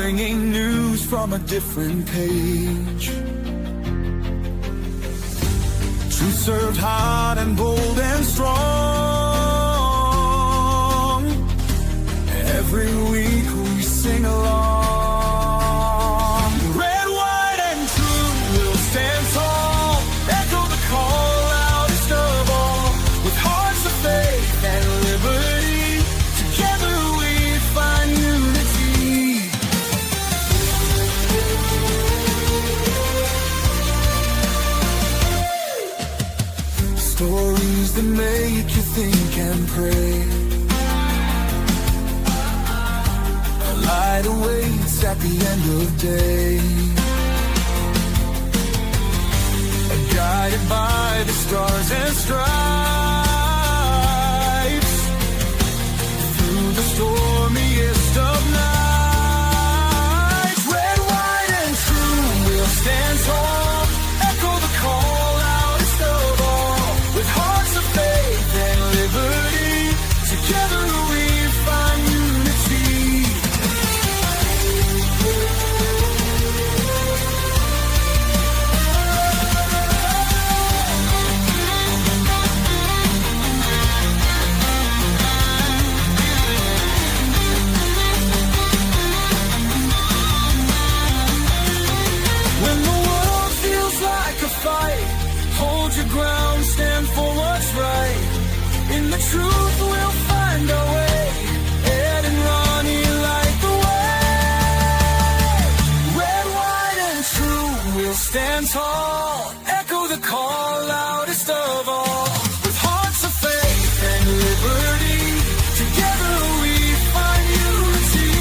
bringing news from a different page. Truth served hot and bold and strong. Every week we sing along. Red, white, and true will stand tall. Echo the call loudest of all. With hearts of faith and liberty, together we find unity. Stories that make you think and pray. A light awaits at the end of day. Guided by the stars and stripes, through the stormiest of nights. Red, white, and true will stand tall. Echo the call loudest of all. With hearts of faith and liberty, together we find unity. When the world feels like a fight, hold your ground, stand for what's right. In the truth we'll find our way. Ed and Ronnie light the way. Red, white, and true will stand tall. Echo the call loudest of all. With hearts of faith and liberty, together we find unity.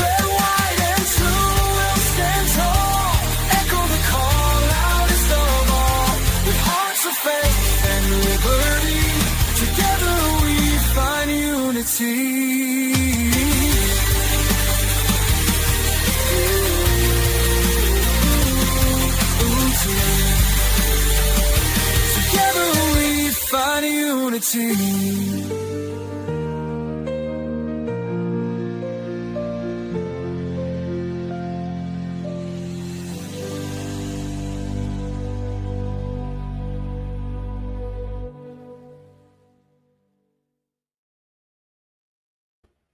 Red, white, and true will stand tall. Echo the call loudest of all. With hearts of faith and liberty, together we find unity. Together we find unity.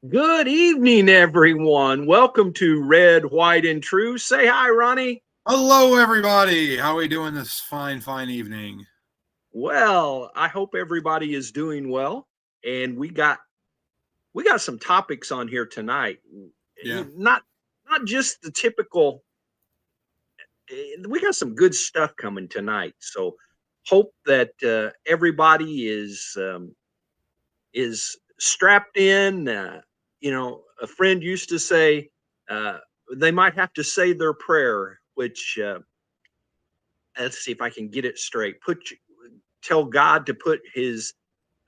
Good evening, everyone. Welcome to Red, White, and True. Say hi, Ronnie. Hello, everybody. How are we doing this fine evening? Well, I hope everybody is doing well. And we got some topics on here tonight. Yeah. Not just the typical. We got some good stuff coming tonight. So hope that everybody is strapped in. A friend used to say they might have to say their prayer, which let's see if I can get it straight. Tell God to put his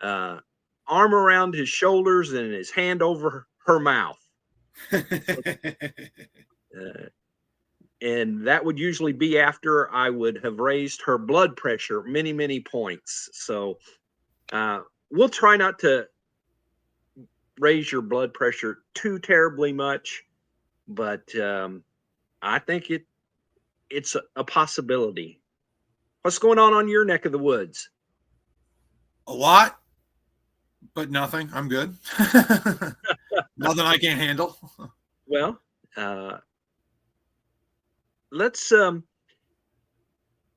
arm around his shoulders and his hand over her mouth. And that would usually be after I would have raised her blood pressure many, many points. So we'll try not to raise your blood pressure too terribly much, but I think it's a possibility. What's going on your neck of the woods? A lot, but nothing. I'm good. Nothing I can't handle. Well, let's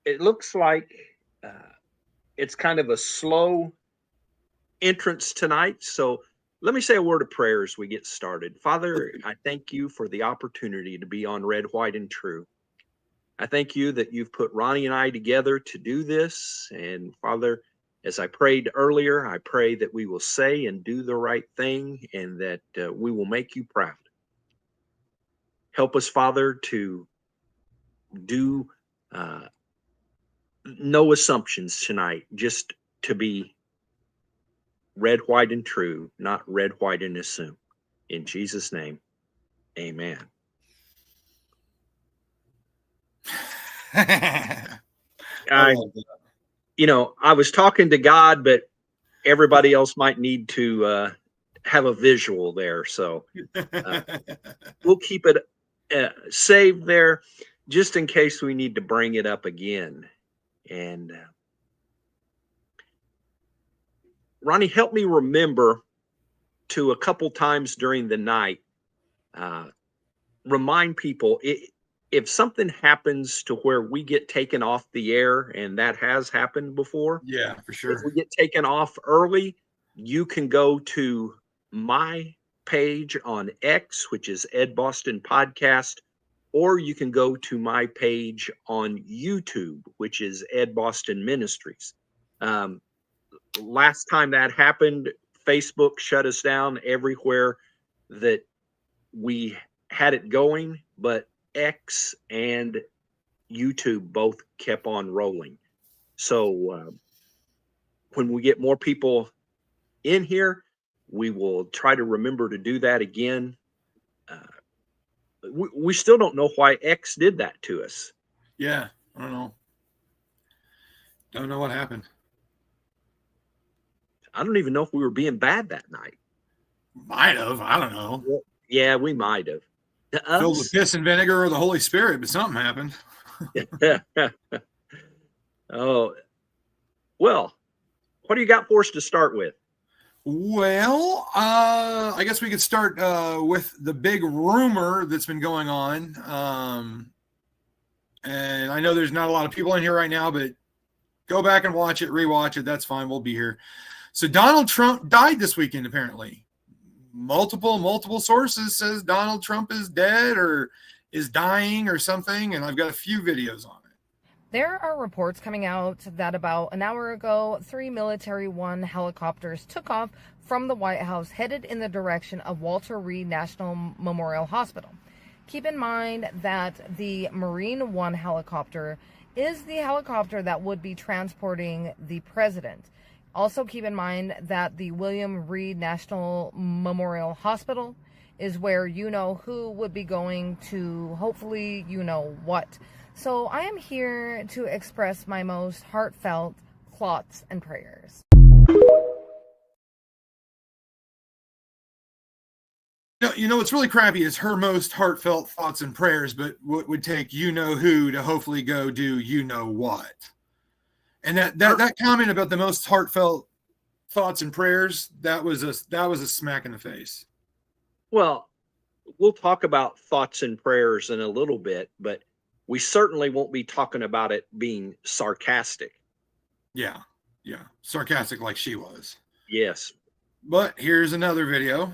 it looks like it's kind of a slow entrance tonight, so let me say a word of prayer as we get started. Father, I thank you for the opportunity to be on Red, White, and True. I thank you that you've put Ronnie and I together to do this. And Father, as I prayed earlier, I pray that we will say and do the right thing and that we will make you proud. Help us, Father, to do no assumptions tonight, just to be red, white, and true, not red, white, and assume. In Jesus' name, amen. I was talking to God, but everybody else might need to have a visual there. So we'll keep it saved there just in case we need to bring it up again. And Ronnie, help me remember to a couple times during the night, remind people if something happens to where we get taken off the air, and that has happened before. Yeah, for sure. If we get taken off early, you can go to my page on X, which is Ed Boston Podcast, or you can go to my page on YouTube, which is Ed Boston Ministries. Last time that happened, Facebook shut us down everywhere that we had it going, but X and YouTube both kept on rolling. So when we get more people in here, we will try to remember to do that again. We still don't know why X did that to us. Yeah, I don't know. Don't know what happened. I don't even know if we were being bad that night. Might have. I don't know. Yeah, we might have. Filled with piss and vinegar or the Holy Spirit, but something happened. Oh, well, what do you got for us to start with? Well, I guess we could start with the big rumor that's been going on. And I know there's not a lot of people in here right now, but go back and watch it, rewatch it. That's fine. We'll be here. So Donald Trump died this weekend, apparently. Multiple sources says Donald Trump is dead or is dying or something. And I've got a few videos on it. There are reports coming out that about an hour ago, 3 Military One helicopters took off from the White House headed in the direction of Walter Reed National Memorial Hospital. Keep in mind that the Marine One helicopter is the helicopter that would be transporting the president. Also keep in mind that the William Reed National Memorial Hospital is where you-know-who would be going to, hopefully you-know-what. So I am here to express my most heartfelt thoughts and prayers. You know what's really crappy is her most heartfelt thoughts and prayers, but what would take you-know-who to hopefully go do you-know-what. And that comment about the most heartfelt thoughts and prayers, that was a smack in the face. Well, we'll talk about thoughts and prayers in a little bit, but we certainly won't be talking about it being sarcastic. Yeah. Sarcastic like she was. Yes. But here's another video.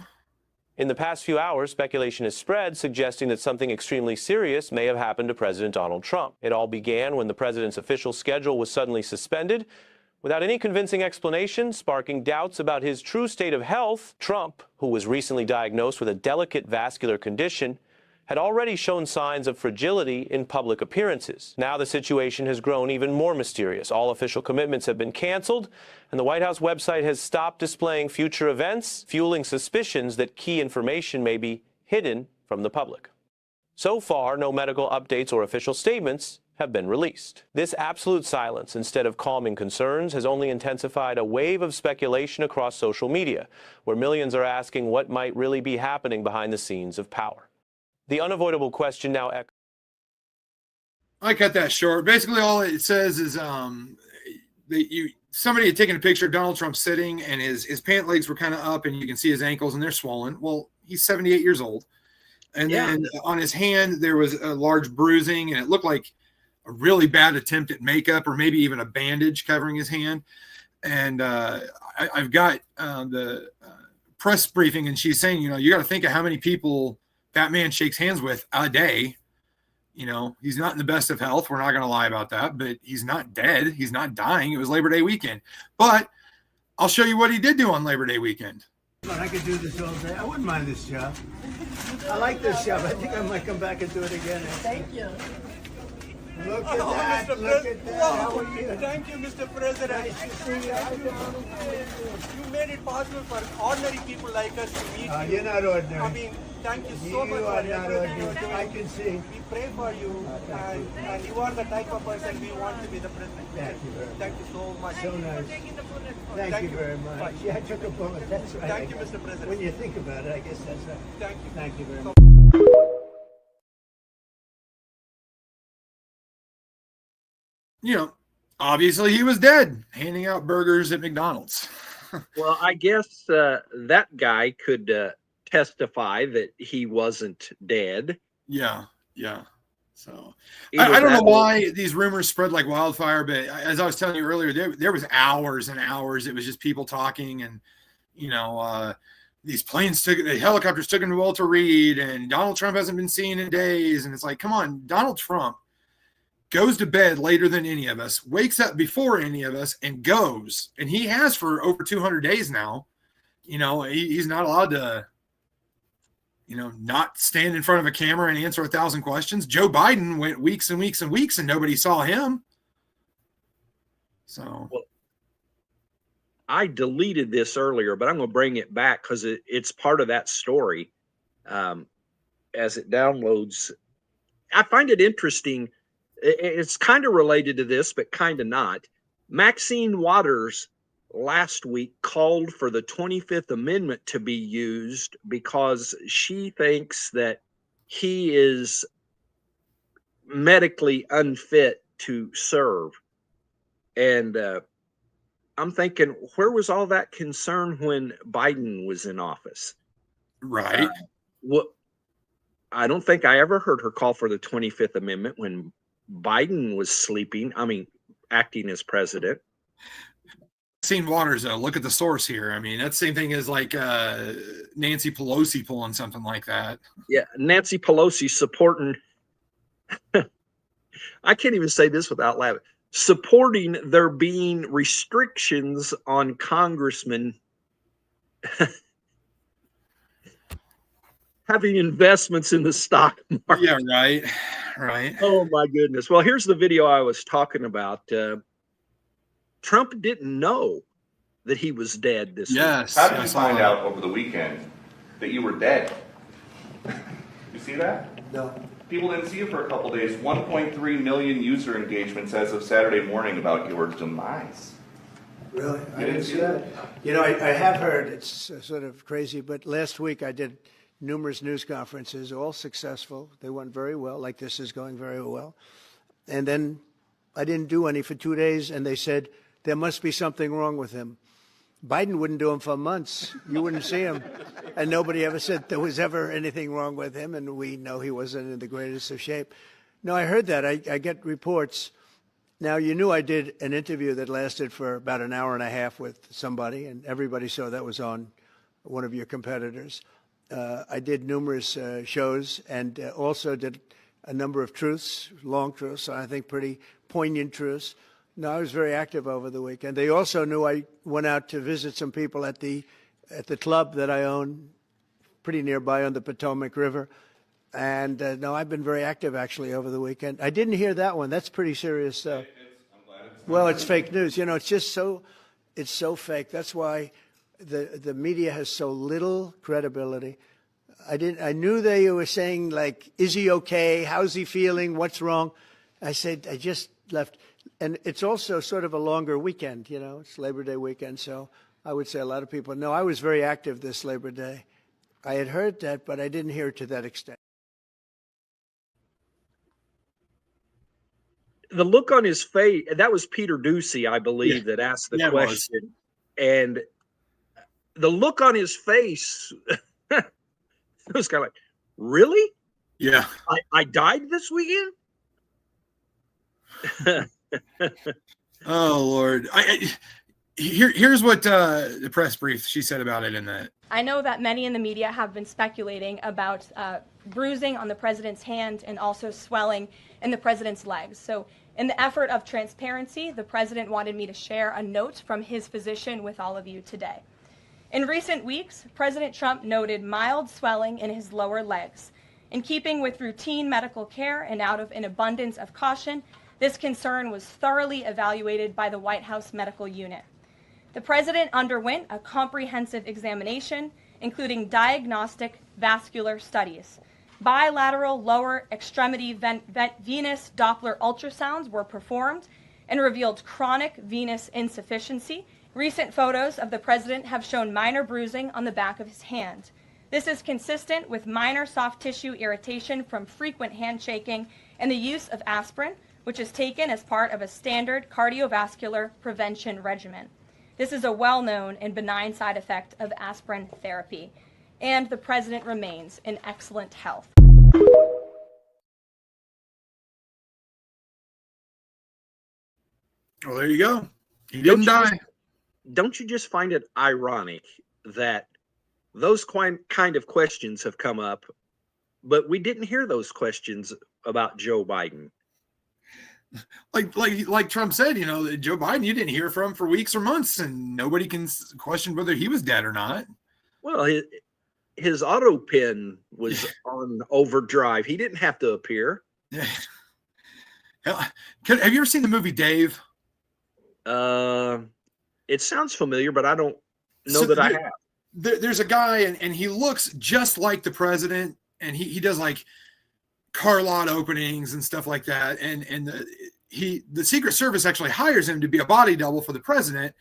In the past few hours, speculation has spread suggesting that something extremely serious may have happened to President Donald Trump. It all began when the president's official schedule was suddenly suspended. Without any convincing explanation, sparking doubts about his true state of health, Trump, who was recently diagnosed with a delicate vascular condition, had already shown signs of fragility in public appearances. Now the situation has grown even more mysterious. All official commitments have been canceled, and the White House website has stopped displaying future events, fueling suspicions that key information may be hidden from the public. So far, no medical updates or official statements have been released. This absolute silence, instead of calming concerns, has only intensified a wave of speculation across social media, where millions are asking what might really be happening behind the scenes of power. The unavoidable question now echoes. I cut that short. Basically, all it says is somebody had taken a picture of Donald Trump sitting, and his pant legs were kind of up, and you can see his ankles, and they're swollen. Well, he's 78 years old. And then on his hand, there was a large bruising, and it looked like a really bad attempt at makeup or maybe even a bandage covering his hand. And I've got the press briefing, and she's saying, you got to think of how many people that man shakes hands with a day. He's not in the best of health. We're not going to lie about that, but he's not dead. He's not dying. It was Labor Day weekend. But I'll show you what he did do on Labor Day weekend. I could do this all day. I wouldn't mind this job. I like this job. I think I might come back and do it again. Thank you. Look at that. Mr. Look President. at that. Wow. How are you? Thank you, Mr. President. Nice to see you. How you doing? You made it possible for ordinary people like us to meet you. You're not ordinary. I mean, thank you so much You for are not everything you're ordinary. doing. I can see. We pray for you, and you are the type of person we want to be the president. Thank you very much. Thank you so much. So nice. Thank Thank you you. very much. Bye. Yeah, I took a bullet. That's right. Thank you, Mr. President. When you think about it, I guess that's right. Thank you. Thank you very much. You know, obviously he was dead, handing out burgers at McDonald's. Well, I guess that guy could testify that he wasn't dead. Yeah. So Either I don't know that or- why these rumors spread like wildfire, but as I was telling you earlier, there was hours and hours. It was just people talking, and these the helicopters took him to Walter Reed, and Donald Trump hasn't been seen in days. And it's like, come on, Donald Trump goes to bed later than any of us, wakes up before any of us, and goes. And he has for over 200 days now. He's not allowed to, not stand in front of a camera and answer 1,000 questions. Joe Biden went weeks and weeks and weeks and nobody saw him. So, well, I deleted this earlier, but I'm going to bring it back because it's part of that story. As it downloads, I find it interesting. It's kind of related to this, but kind of not. Maxine Waters last week called for the 25th Amendment to be used because she thinks that he is medically unfit to serve. And I'm thinking, where was all that concern when Biden was in office? right. I don't think I ever heard her call for the 25th Amendment when Biden was acting as president. Maxine Waters, look at the source here. I mean, that's the same thing as like Nancy Pelosi pulling something like that. Yeah, Nancy Pelosi supporting, I can't even say this without laughing, supporting there being restrictions on congressmen having investments in the stock market. Yeah, right. Oh my goodness. Well, here's the video I was talking about. Trump didn't know that he was dead this week. Yes. How did you I saw find that. out over the weekend that you were dead? You see that? No. People didn't see you for a couple days. 1.3 million user engagements as of Saturday morning about your demise. Really? I You didn't see that. I have heard, it's sort of crazy, but last week I did numerous news conferences, all successful. They went very well, like this is going very well. And then I didn't do any for 2 days, and they said, there must be something wrong with him. Biden wouldn't do them for months. You wouldn't see him. And nobody ever said there was ever anything wrong with him, and we know he wasn't in the greatest of shape. No, I heard that. I get reports. Now, you knew I did an interview that lasted for about an hour and a half with somebody, and everybody saw that was on one of your competitors. I did numerous shows and also did a number of truths, long truths, I think pretty poignant truths. No, I was very active over the weekend. They also knew I went out to visit some people at the club that I own pretty nearby on the Potomac River. And no, I've been very active actually over the weekend. I didn't hear that one. That's pretty serious stuff. Well, it's fake news. It's just it's so fake. That's why the media has so little credibility. I knew they were saying, like, is he okay? How's he feeling? What's wrong? I said, I just left. And it's also sort of a longer weekend, it's Labor Day weekend. So I would say a lot of people know I was very active this Labor Day. I had heard that, but I didn't hear it to that extent. The look on his face, that was Peter Ducey, I believe, that asked the question. And the look on his face, it was kind of like, really? Yeah. I died this weekend? Oh, Lord. Here's what the press brief she said about it in that. I know that many in the media have been speculating about bruising on the president's hand and also swelling in the president's legs. So in the effort of transparency, the president wanted me to share a note from his physician with all of you today. In recent weeks, President Trump noted mild swelling in his lower legs. In keeping with routine medical care and out of an abundance of caution, this concern was thoroughly evaluated by the White House Medical Unit. The president underwent a comprehensive examination, including diagnostic vascular studies. Bilateral lower extremity venous Doppler ultrasounds were performed and revealed chronic venous insufficiency. Recent photos of the president have shown minor bruising on the back of his hand. This is consistent with minor soft tissue irritation from frequent handshaking and the use of aspirin, which is taken as part of a standard cardiovascular prevention regimen. This is a well-known and benign side effect of aspirin therapy, and the president remains in excellent health. Well, there you go. He didn't die. Don't you just find it ironic that those kind of questions have come up, but we didn't hear those questions about Joe Biden? Like Trump said, you know, Joe Biden, you didn't hear from for weeks or months, and nobody can question whether he was dead or not. Well, his auto pin was on overdrive. He didn't have to appear. Yeah. Have you ever seen the movie Dave? It sounds familiar, but I don't know that I have. There's a guy, and he looks just like the president, and he does like car lot openings and stuff like that. And the Secret Service actually hires him to be a body double for the president.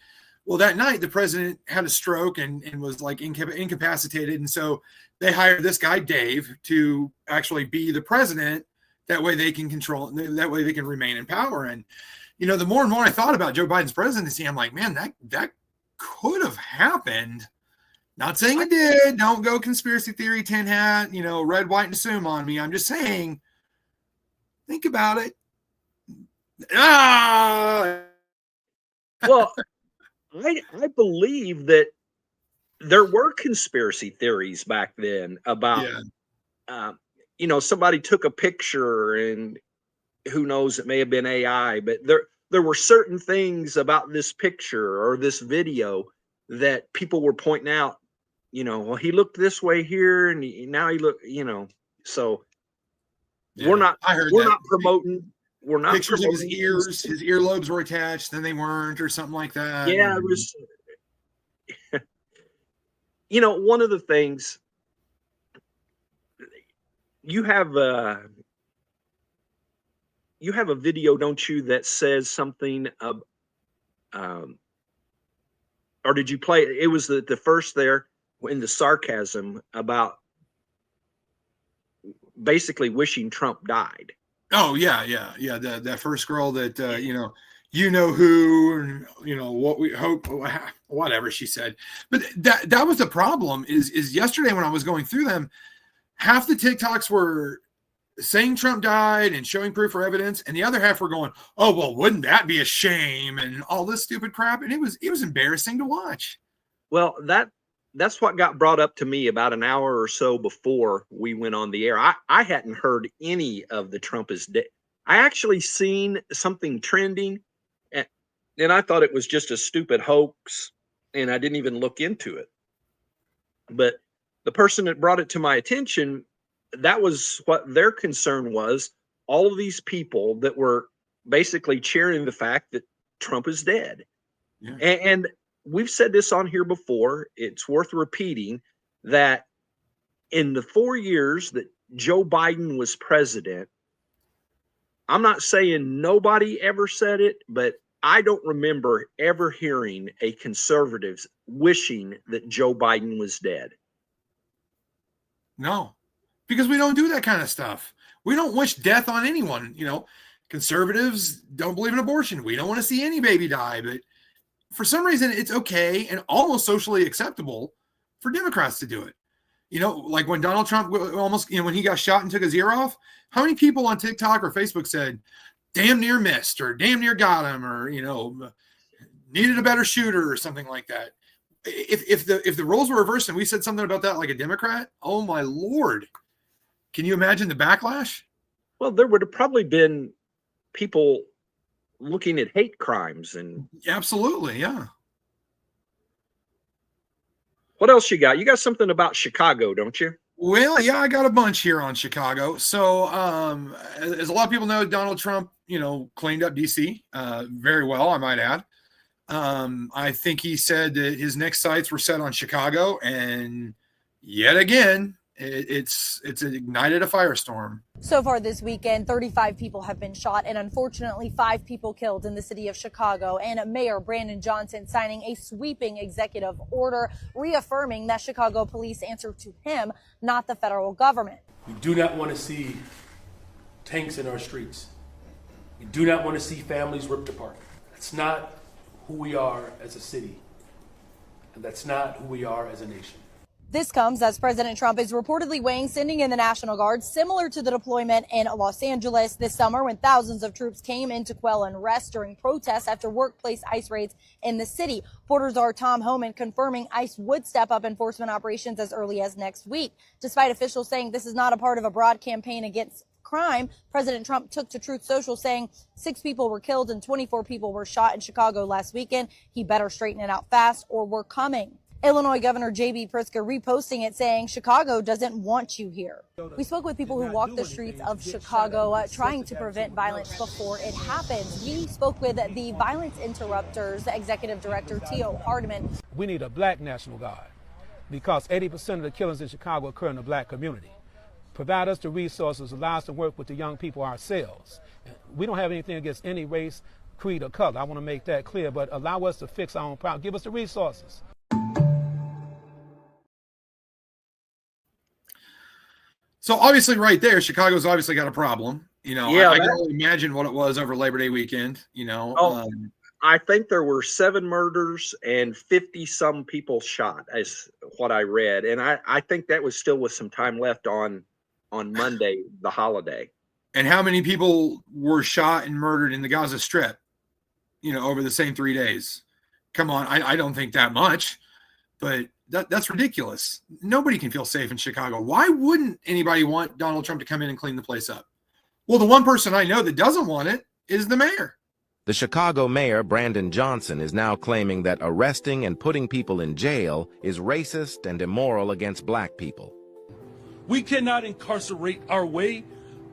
Well, that night the president had a stroke and was like incapacitated. And so they hired this guy, Dave, to actually be the president. That way they can control, that way they can remain in power. And, you know, the more and more I thought about Joe Biden's presidency, I'm like, man, that could have happened. Not saying it did. Don't go conspiracy theory, tin hat, you know, red, white, and assume on me. I'm just saying, think about it. Well, I believe that there were conspiracy theories back then about, you know, somebody took a picture and who knows, it may have been AI, but there were certain things about this picture or this video that people were pointing out. You know, well, he looked this way here, and now he look. You know, so we're not promoting. We're not pictures of his promoting ears. His earlobes were attached, then they weren't, or something like that. Yeah, it was. You know, one of the things you have a video, don't you, that says something of, or did you play? It was the first there. In the sarcasm about basically wishing Trump died. Oh yeah. That first girl that you know who, and you know what we hope, whatever she said. But that was the problem. Is yesterday when I was going through them, half the TikToks were saying Trump died and showing proof or evidence, and the other half were going, "Oh well, wouldn't that be a shame?" and all this stupid crap. And it was embarrassing to watch. Well, that's what got brought up to me about an hour or so before we went on the air. I hadn't heard any of the Trump is dead. I actually seen something trending, and I thought it was just a stupid hoax, and I didn't even look into it. But the person that brought it to my attention, that was what their concern was. All of these people that were basically cheering the fact that Trump is dead. Yeah. And we've said this on here before. It's worth repeating that in the 4 years that Joe Biden was president, I'm not saying nobody ever said it, but I don't remember ever hearing a conservative wishing that Joe Biden was dead. No, because we don't do that kind of stuff. We don't wish death on anyone. You know, conservatives don't believe in abortion. We don't want to see any baby die, but for some reason, it's okay and almost socially acceptable for Democrats to do it. You know, like when Donald Trump almost, when he got shot and took his ear off, how many people on TikTok or Facebook said, damn near missed, or damn near got him, or, needed a better shooter or something like that. If the roles were reversed and we said something about that like a Democrat, oh my Lord, can you imagine the backlash? Well, there would have probably been people looking at hate crimes and absolutely, yeah. What else you got? You got something about Chicago, don't you? Well, yeah, I got a bunch here on Chicago. So, as a lot of people know, Donald Trump, cleaned up DC very well, I might add. I think he said that his next sights were set on Chicago, and yet again, it's ignited a firestorm. So far this weekend, 35 people have been shot and unfortunately 5 people killed in the city of Chicago, and Mayor Brandon Johnson signing a sweeping executive order reaffirming that Chicago police answer to him, not the federal government. We do not want to see tanks in our streets. We do not want to see families ripped apart. That's not who we are as a city, and that's not who we are as a nation. This comes as President Trump is reportedly weighing sending in the National Guard, similar to the deployment in Los Angeles this summer when thousands of troops came in to quell unrest during protests after workplace ICE raids in the city. Reporter czar Tom Homan confirming ICE would step up enforcement operations as early as next week. Despite officials saying this is not a part of a broad campaign against crime, President Trump took to Truth Social saying 6 people were killed and 24 people were shot in Chicago last weekend. He better straighten it out fast or we're coming. Illinois Governor J.B. Pritzker reposting it saying Chicago doesn't want you here. We spoke with people who walk the streets of Chicago trying to prevent violence before it happens. We spoke with the Violence Interrupters Executive Director Tio Hardiman. We need a black National Guard because 80% of the killings in Chicago occur in the black community. Provide us the resources, allow us to work with the young people ourselves. We don't have anything against any race, creed, or color. I want to make that clear, but allow us to fix our own problem. Give us the resources. So obviously right there, Chicago's obviously got a problem. Yeah, I can only imagine what it was over Labor Day weekend, I think there were 7 murders and 50 some people shot, is what I read. And I think that was still with some time left on Monday, the holiday. And how many people were shot and murdered in the Gaza Strip, over the same 3 days? Come on, I don't think that much, but that's ridiculous. Nobody can feel safe in Chicago. Why wouldn't anybody want Donald Trump to come in and clean the place up? Well, the one person I know that doesn't want it is the mayor. The Chicago mayor, Brandon Johnson, is now claiming that arresting and putting people in jail is racist and immoral against black people. We cannot incarcerate our way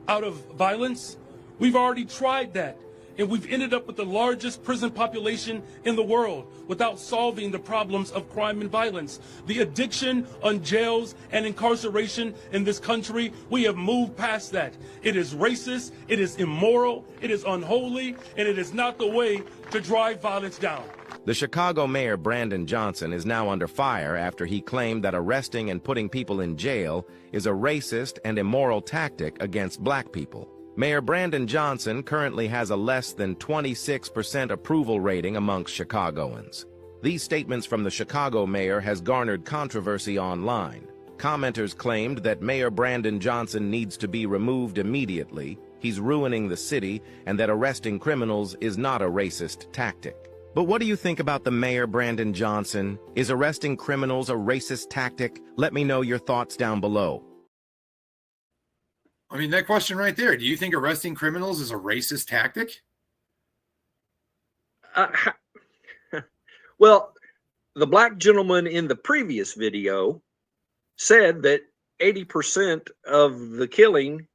out of violence. We've already tried that, and we've ended up with the largest prison population in the world without solving the problems of crime and violence. The addiction on jails and incarceration in this country, we have moved past that. It is racist, it is immoral, it is unholy, and it is not the way to drive violence down. The Chicago mayor, Brandon Johnson, is now under fire after he claimed that arresting and putting people in jail is a racist and immoral tactic against black people. Mayor Brandon Johnson currently has a less than 26% approval rating amongst Chicagoans. These statements from the Chicago mayor has garnered controversy online. Commenters claimed that Mayor Brandon Johnson needs to be removed immediately, he's ruining the city, and that arresting criminals is not a racist tactic. But what do you think about the Mayor Brandon Johnson? Is arresting criminals a racist tactic? Let me know your thoughts down below. I mean, that question right there. Do you think arresting criminals is a racist tactic? Well, the black gentleman in the previous video said that 80% of the killing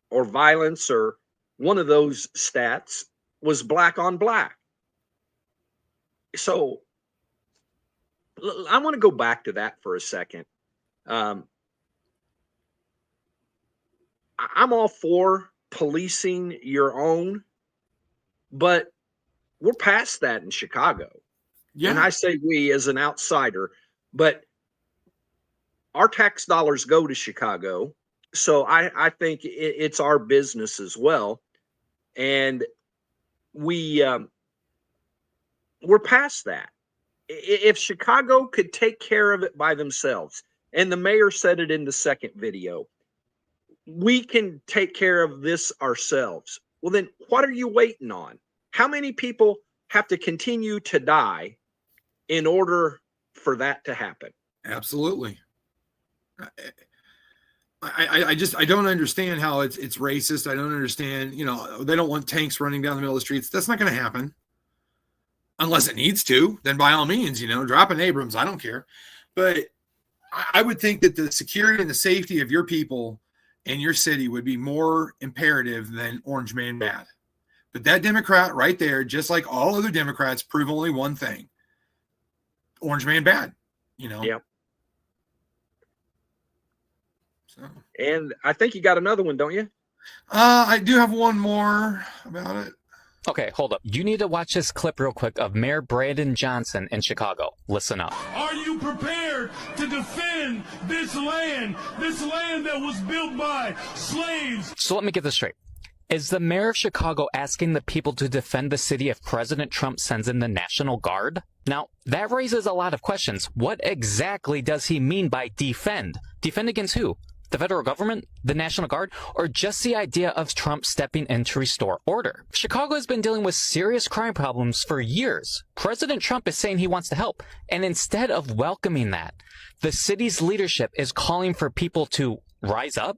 or violence or one of those stats was black on black. So I want to go back to that for a second. I'm all for policing your own, but we're past that in Chicago. Yeah. And I say we as an outsider, but our tax dollars go to Chicago. So I think it's our business as well. And we're past that. If Chicago could take care of it by themselves, and the mayor said it in the second video, we can take care of this ourselves. Well, then what are you waiting on? How many people have to continue to die in order for that to happen? Absolutely. I don't understand how it's racist. I don't understand, they don't want tanks running down the middle of the streets. That's not going to happen. Unless it needs to, then by all means, drop an Abrams. I don't care. But I would think that the security and the safety of your people and your city would be more imperative than Orange Man bad. But that Democrat right there, just like all other Democrats, prove only one thing: Orange Man bad. Yep. So, and I think you got another one, don't you? I do have one more about it. Okay, hold up. You need to watch this clip real quick of Mayor Brandon Johnson in Chicago. Listen up. Are you prepared to defend this land that was built by slaves? So let me get this straight. Is the mayor of Chicago asking the people to defend the city if President Trump sends in the National Guard? Now, that raises a lot of questions. What exactly does he mean by defend? Defend against who? The federal government, the National Guard, or just the idea of Trump stepping in to restore order? Chicago has been dealing with serious crime problems for years. President Trump is saying he wants to help, and instead of welcoming that, the city's leadership is calling for people to rise up.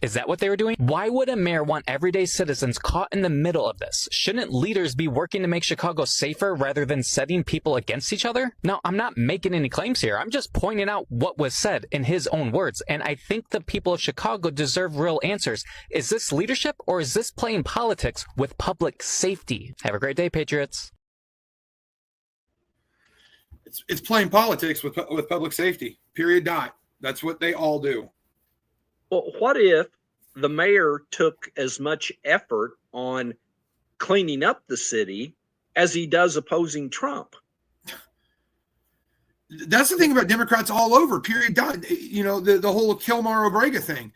Is that what they were doing? Why would a mayor want everyday citizens caught in the middle of this? Shouldn't leaders be working to make Chicago safer rather than setting people against each other? Now, I'm not making any claims here. I'm just pointing out what was said in his own words. And I think the people of Chicago deserve real answers. Is this leadership or is this playing politics with public safety? Have a great day, Patriots. It's playing politics with public safety. Period. Dot. That's what they all do. Well, what if the mayor took as much effort on cleaning up the city as he does opposing Trump? That's the thing about Democrats all over, period. The whole Kilmar Obrega thing.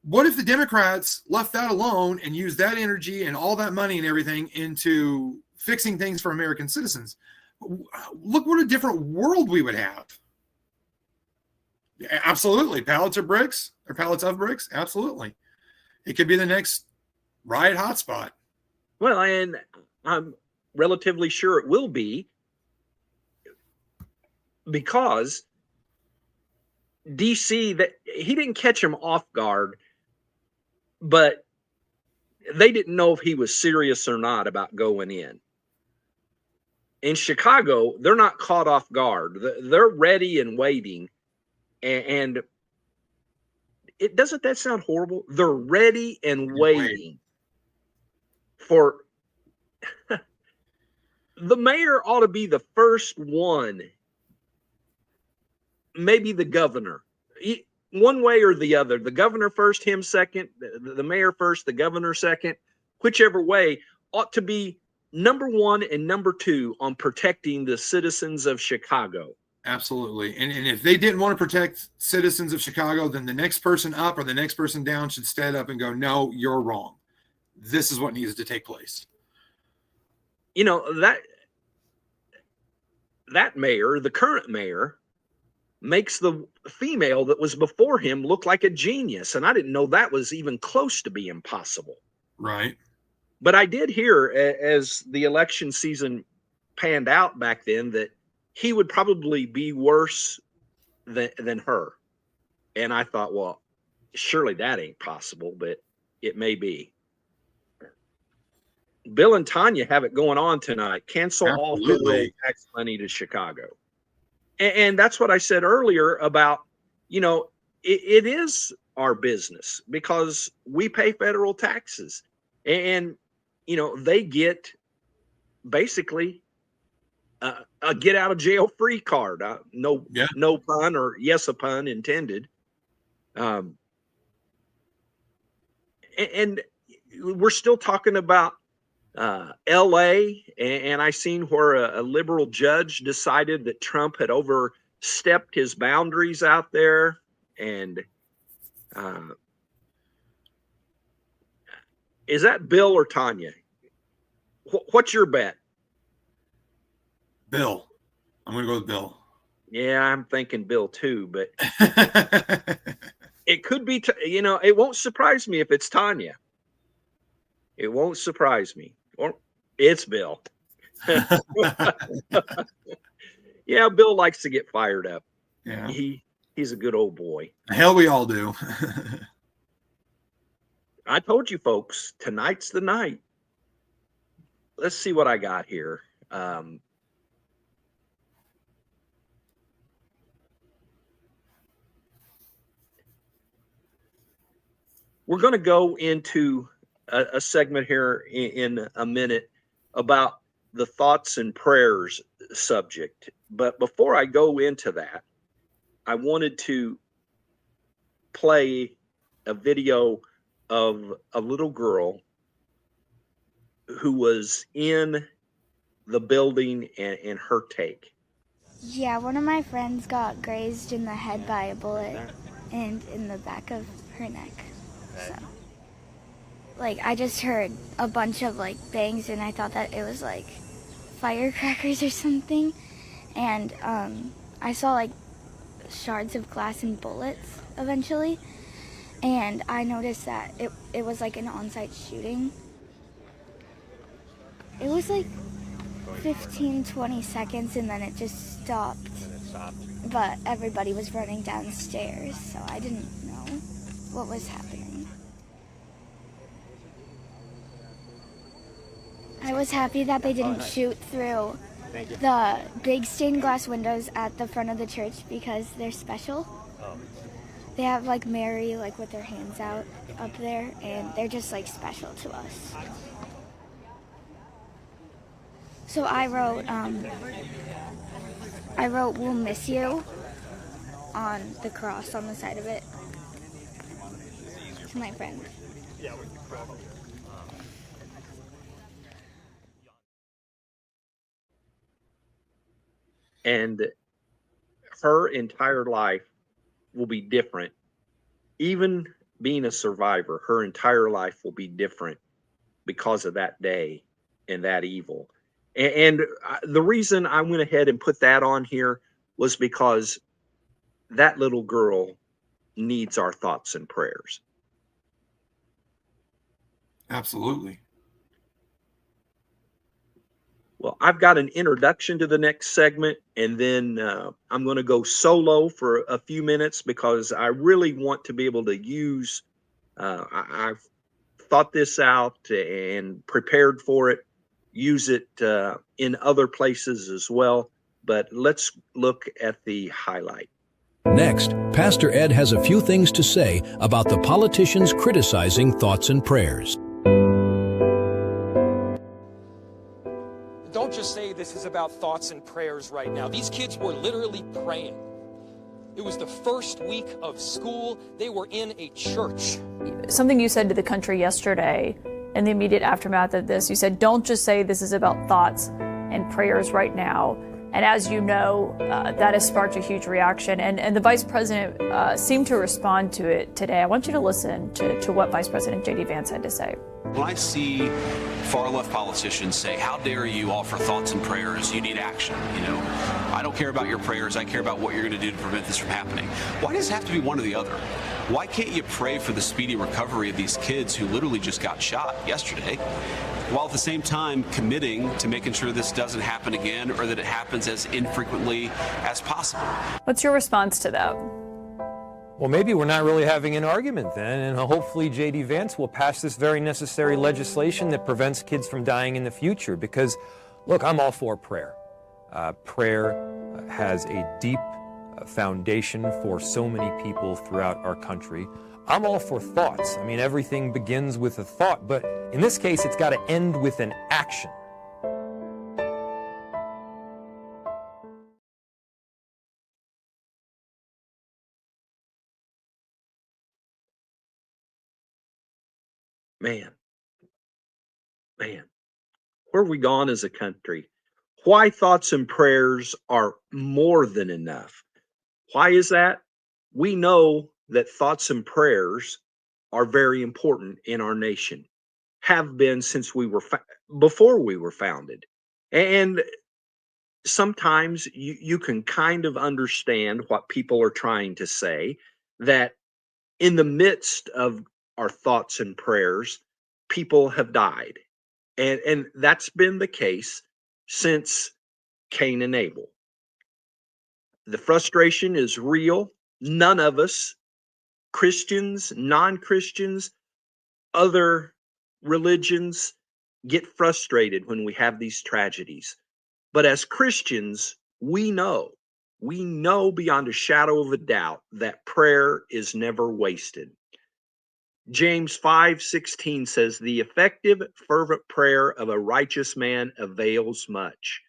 What if the Democrats left that alone and used that energy and all that money and everything into fixing things for American citizens? Look what a different world we would have. Absolutely. Pallets of bricks. Absolutely. It could be the next riot hotspot. Well, and I'm relatively sure it will be, because DC, that he didn't catch him off guard, but they didn't know if he was serious or not about going in. In Chicago, they're not caught off guard. They're ready and waiting. And it doesn't that sound horrible? They're ready and waiting for the mayor ought to be the first one, maybe the governor, one way or the other. The governor first, him second, the mayor first, the governor second, whichever way, ought to be number one and number two on protecting the citizens of Chicago. Absolutely. And if they didn't want to protect citizens of Chicago, then the next person up or the next person down should stand up and go, no, you're wrong. This is what needs to take place. That mayor, the current mayor, makes the female that was before him look like a genius. And I didn't know that was even close to being possible. Right. But I did hear, as the election season panned out back then, that he would probably be worse than her. And I thought, well, surely that ain't possible, but it may be. Bill and Tanya have it going on tonight. Cancel all federal tax money to Chicago. And that's what I said earlier about, it is our business because we pay federal taxes. And, they get basically a get out of jail free card. No pun, or yes, a pun intended. And we're still talking about LA, and I seen where a liberal judge decided that Trump had overstepped his boundaries out there. And is that Bill or Tanya? What's your bet? Bill. I'm going to go with Bill. Yeah, I'm thinking Bill too, but it could be, it won't surprise me if it's Tanya. It won't surprise me. Or it's Bill. Yeah, Bill likes to get fired up. Yeah. He's a good old boy. Hell, we all do. I told you folks, tonight's the night. Let's see what I got here. We're going to go into a segment here in a minute about the thoughts and prayers subject. But before I go into that, I wanted to play a video of a little girl who was in the building and her take. Yeah, one of my friends got grazed in the head by a bullet and in the back of her neck. So, like, I just heard a bunch of, like, bangs, and I thought that it was, like, firecrackers or something. And I saw, like, shards of glass and bullets eventually. And I noticed that it was, like, an on-site shooting. It was, like, 15, 20 seconds, and then it just stopped. But everybody was running downstairs, so I didn't know what was happening. I was happy that they didn't shoot through the big stained glass windows at the front of the church because they're special. They have like Mary like with their hands out up there, and they're just like special to us. So I wrote "We'll miss you" on the cross on the side of it to my friend. And her entire life will be different. Even being a survivor, her entire life will be different because of that day and that evil. And the reason I went ahead and put that on here was because that little girl needs our thoughts and prayers. Absolutely. Well, I've got an introduction to the next segment, and then I'm going to go solo for a few minutes because I really want to be able to use, I've thought this out and prepared for it, use it in other places as well. But let's look at the highlight. Next, Pastor Ed has a few things to say about the politicians criticizing thoughts and prayers. Don't just say this is about thoughts and prayers right now. These kids were literally praying. It was the first week of school. They were in a church. Something you said to the country yesterday in the immediate aftermath of this, you said, don't just say this is about thoughts and prayers right now. And as you know, that has sparked a huge reaction. And the Vice President seemed to respond to it today. I want you to listen to what Vice President J.D. Vance had to say. When I see far-left politicians say, how dare you offer thoughts and prayers, you need action. You know, I don't care about your prayers, I care about what you're going to do to prevent this from happening. Why does it have to be one or the other? Why can't you pray for the speedy recovery of these kids who literally just got shot yesterday, while at the same time committing to making sure this doesn't happen again or that it happens as infrequently as possible? What's your response to that? Well, maybe we're not really having an argument then, and hopefully J.D. Vance will pass this very necessary legislation that prevents kids from dying in the future. Because, look, I'm all for prayer. Prayer has a deep foundation for so many people throughout our country. I'm all for thoughts. I mean, everything begins with a thought, but in this case, it's got to end with an action. Man, where have we gone as a country? Why thoughts and prayers are more than enough? Why is that? We know that thoughts and prayers are very important in our nation, have been since we were before we were founded. And sometimes you can kind of understand what people are trying to say, that in the midst of our thoughts and prayers, people have died. And that's been the case since Cain and Abel. The frustration is real. None of us, Christians, non-Christians, other religions, get frustrated when we have these tragedies. But as Christians, we know beyond a shadow of a doubt that prayer is never wasted. James 5:16 says, "The effective, fervent prayer of a righteous man avails much."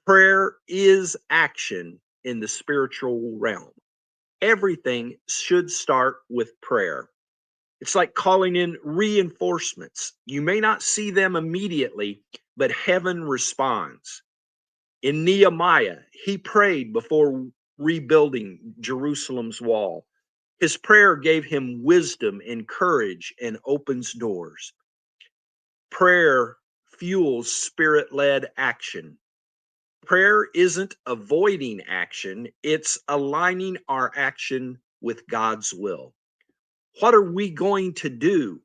Prayer is action in the spiritual realm. Everything should start with prayer. It's like calling in reinforcements. You may not see them immediately, but heaven responds. In Nehemiah, he prayed before rebuilding Jerusalem's wall. His prayer gave him wisdom and courage and opens doors. Prayer fuels spirit led action. Prayer isn't avoiding action, it's aligning our action with God's will. What are we going to do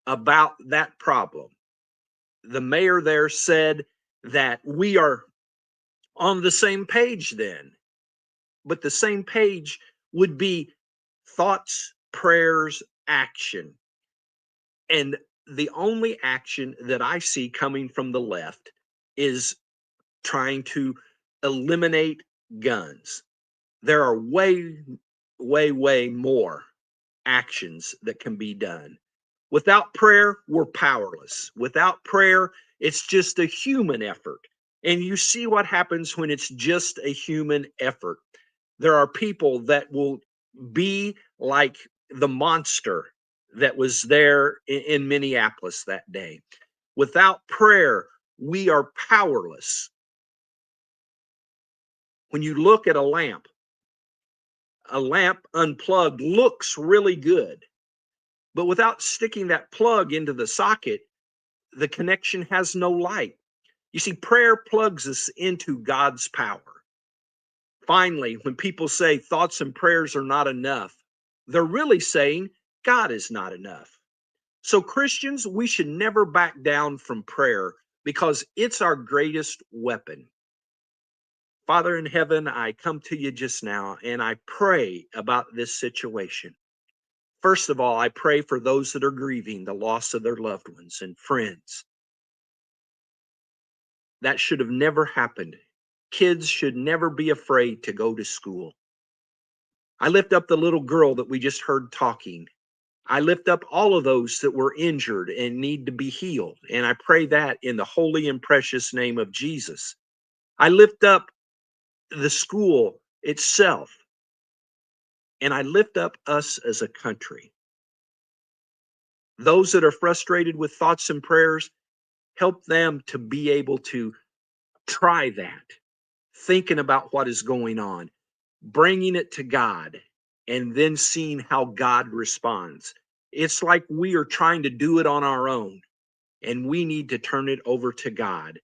about that problem? The mayor there said that we are on the same page then, but the same page would be thoughts, prayers, action. And the only action that I see coming from the left is trying to eliminate guns. There are way more actions that can be done. Without prayer, we're powerless. Without prayer, it's just a human effort. And you see what happens when it's just a human effort. There are people that will be like the monster that was there in Minneapolis that day. Without prayer, we are powerless. When you look at a lamp unplugged looks really good, but without sticking that plug into the socket, the connection has no light. You see, prayer plugs us into God's power. Finally, when people say thoughts and prayers are not enough, they're really saying God is not enough. So, Christians, we should never back down from prayer because it's our greatest weapon. Father in heaven, I come to you just now and I pray about this situation. First of all, I pray for those that are grieving the loss of their loved ones and friends. That should have never happened. Kids should never be afraid to go to school. I lift up the little girl that we just heard talking. I lift up all of those that were injured and need to be healed. And I pray that in the holy and precious name of Jesus. I lift up the school itself. And I lift up us as a country. Those that are frustrated with thoughts and prayers, help them to be able to try that, thinking about what is going on, bringing it to God, and then seeing how God responds. It's like we are trying to do it on our own, and we need to turn it over to God,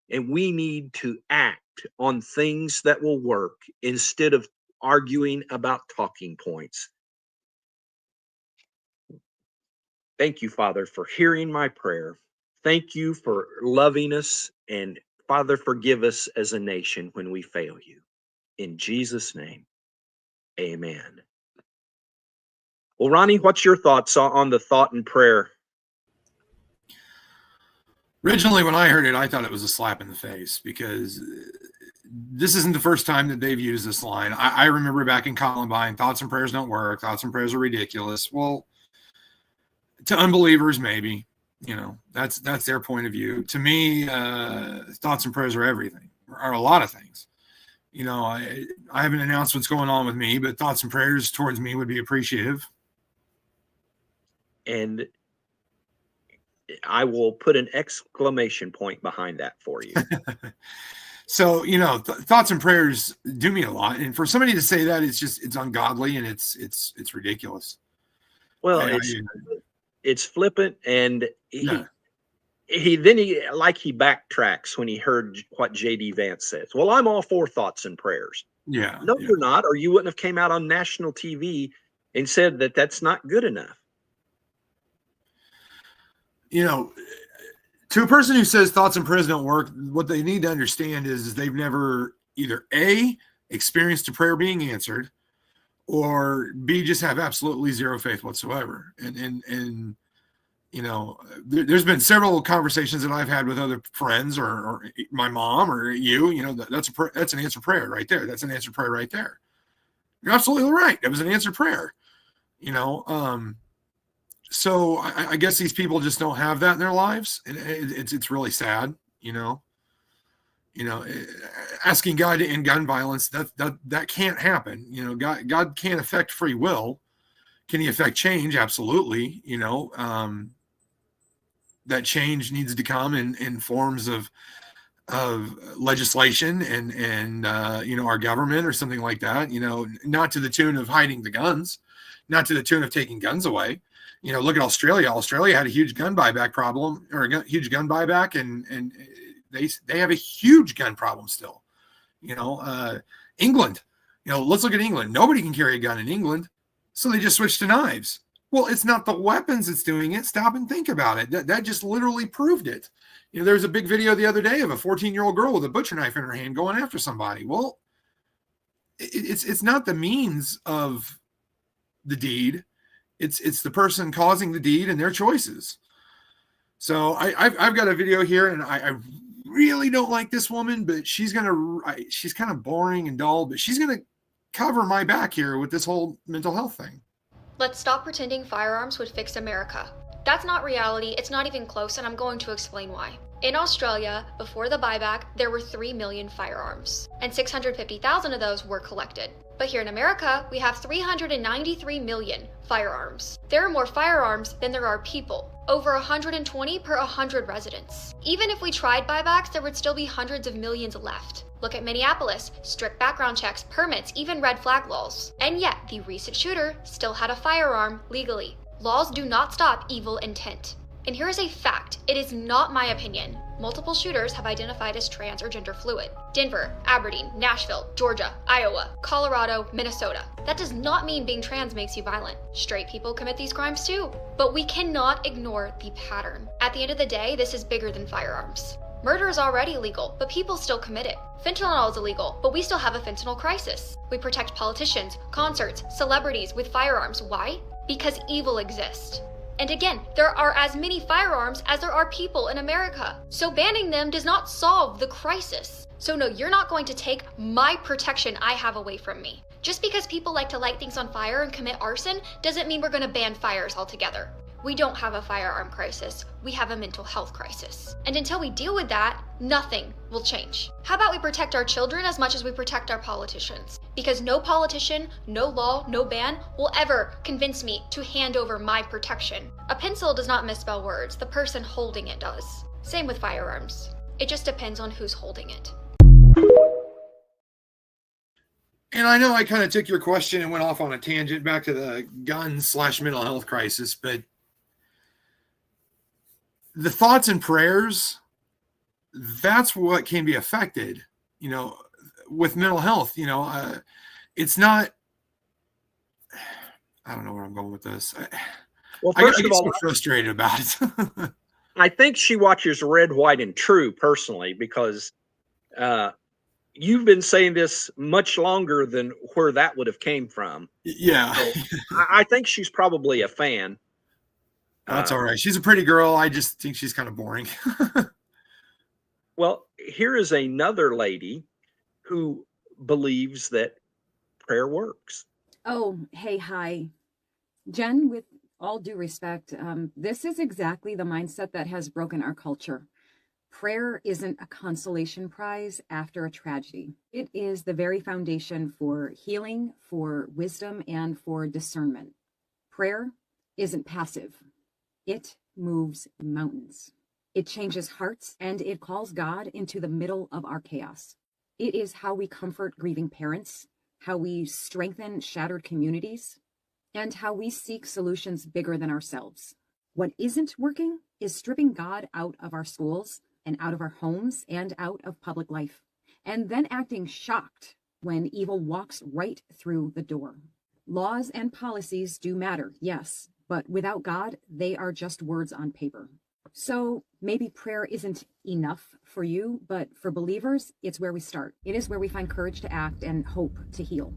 and we need to act on things that will work instead of arguing about talking points. Thank you, Father, for hearing my prayer. Thank you for loving us, and Father, forgive us as a nation when we fail you. In Jesus' name, amen. Well, Ronnie, what's your thoughts on the thought and prayer? Originally, when I heard it, I thought it was a slap in the face because this isn't the first time that they've used this line. I remember back in Columbine, thoughts and prayers don't work. Thoughts and prayers are ridiculous. Well, to unbelievers, maybe, that's their point of view. To me, thoughts and prayers are everything, are a lot of things. I haven't announced what's going on with me, but thoughts and prayers towards me would be appreciative. And I will put an exclamation point behind that for you. So, thoughts and prayers do mean a lot. And for somebody to say that, it's ungodly and it's ridiculous. Well, it's flippant, and he backtracks when he heard what J.D. Vance says. Well, I'm all for thoughts and prayers. Yeah. No, you're not, or you wouldn't have came out on national TV and said that that's not good enough. To a person who says thoughts and prayers don't work, what they need to understand is they've never either A, experienced a prayer being answered, or B, just have absolutely zero faith whatsoever. And there's been several conversations that I've had with other friends or my mom or you, that's an answered prayer right there. That's an answered prayer right there. You're absolutely right. It was an answered prayer, So I guess these people just don't have that in their lives, and it's really sad, you know. Asking God to end gun violence, that can't happen. You know, God can't affect free will. Can he affect change? Absolutely. That change needs to come in forms of legislation and our government or something like that. Not to the tune of hiding the guns, not to the tune of taking guns away. Look at Australia. Australia had a huge gun buyback problem, or a huge gun buyback, and they have a huge gun problem still. England, let's look at England. Nobody can carry a gun in England, so they just switched to knives. Well, it's not the weapons that's doing it. Stop and think about it. That just literally proved it. There was a big video the other day of a 14-year-old girl with a butcher knife in her hand going after somebody. Well, it's not the means of the deed. It's the person causing the deed and their choices. So I've got a video here, and I really don't like this woman, but she's kind of boring and dull, but she's gonna cover my back here with this whole mental health thing. Let's stop pretending firearms would fix America. That's not reality, it's not even close, and I'm going to explain why. In Australia, before the buyback, there were 3 million firearms, and 650,000 of those were collected. But here in America, we have 393 million firearms. There are more firearms than there are people, over 120 per 100 residents. Even if we tried buybacks, there would still be hundreds of millions left. Look at Minneapolis, strict background checks, permits, even red flag laws. And yet, the recent shooter still had a firearm legally. Laws do not stop evil intent. And here is a fact, it is not my opinion. Multiple shooters have identified as trans or gender fluid. Denver, Aberdeen, Nashville, Georgia, Iowa, Colorado, Minnesota. That does not mean being trans makes you violent. Straight people commit these crimes too. But we cannot ignore the pattern. At the end of the day, this is bigger than firearms. Murder is already illegal, but people still commit it. Fentanyl is illegal, but we still have a fentanyl crisis. We protect politicians, concerts, celebrities with firearms. Why? Because evil exists. And again, there are as many firearms as there are people in America. So banning them does not solve the crisis. So no, you're not going to take my protection I have away from me. Just because people like to light things on fire and commit arson doesn't mean we're going to ban fires altogether. We don't have a firearm crisis, we have a mental health crisis. And until we deal with that, nothing will change. How about we protect our children as much as we protect our politicians? Because no politician, no law, no ban will ever convince me to hand over my protection. A pencil does not misspell words, the person holding it does. Same with firearms. It just depends on who's holding it. And I know I kind of took your question and went off on a tangent back to the gun/mental health crisis, but the thoughts and prayers, that's what can be affected, with mental health. It's not, I don't know where I'm going with this. Well, first I of all, get so frustrated about it. I think she watches Red, White, and True personally, because you've been saying this much longer than where that would have came from. Yeah. So I think she's probably a fan. That's all right. She's a pretty girl. I just think she's kind of boring. Well, here is another lady who believes that prayer works. Oh, hey, hi. Jen, with all due respect, this is exactly the mindset that has broken our culture. Prayer isn't a consolation prize after a tragedy. It is the very foundation for healing, for wisdom, and for discernment. Prayer isn't passive. It moves mountains. It changes hearts, and it calls God into the middle of our chaos. It is how we comfort grieving parents, how we strengthen shattered communities, and how we seek solutions bigger than ourselves. What isn't working is stripping God out of our schools and out of our homes and out of public life, and then acting shocked when evil walks right through the door. Laws and policies do matter, yes, but without God, they are just words on paper. So maybe prayer isn't enough for you, but for believers, it's where we start. It is where we find courage to act and hope to heal.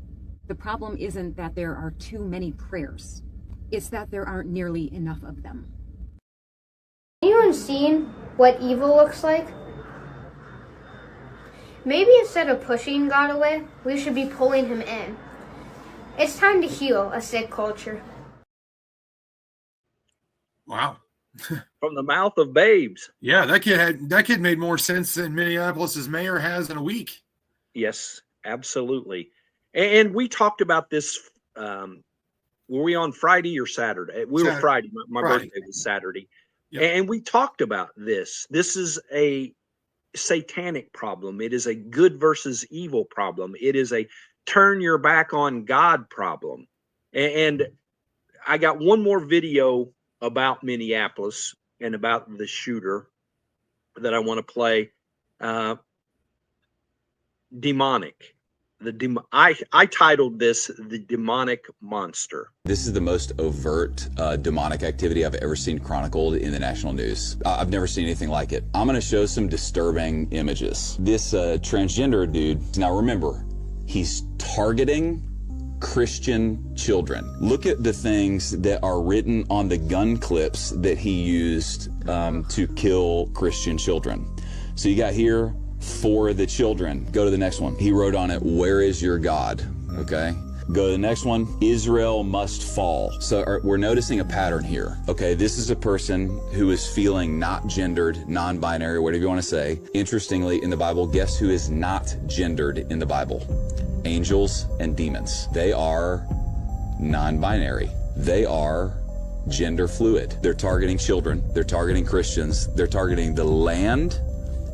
The problem isn't that there are too many prayers. It's that there aren't nearly enough of them. Anyone seen what evil looks like? Maybe instead of pushing God away, we should be pulling him in. It's time to heal a sick culture. Wow. From the mouth of babes. Yeah, that kid made more sense than Minneapolis's mayor has in a week. Yes, absolutely. And we talked about this. Were we on Friday or Saturday? We were Friday. My birthday was Saturday. Yep. And we talked about this. This is a satanic problem. It is a good versus evil problem. It is a turn your back on God problem. And I got one more video about Minneapolis and about the shooter that I want to play. Demonic. I titled this The Demonic Monster. This is the most overt demonic activity I've ever seen chronicled in the national news. I've never seen anything like it. I'm going to show some disturbing images. This transgender dude, now remember, he's targeting Christian children. Look at the things that are written on the gun clips that he used to kill Christian children. So you got here, for the children. Go to the next one. He wrote on it, "Where is your God?" Okay. Go to the next one. Israel must fall. So we're noticing a pattern here. Okay, this is a person who is feeling not gendered, non-binary, whatever you want to say. Interestingly, in the Bible, guess who is not gendered in the Bible? Angels and demons. They are non-binary. They are gender fluid. They're targeting children. They're targeting Christians. They're targeting the land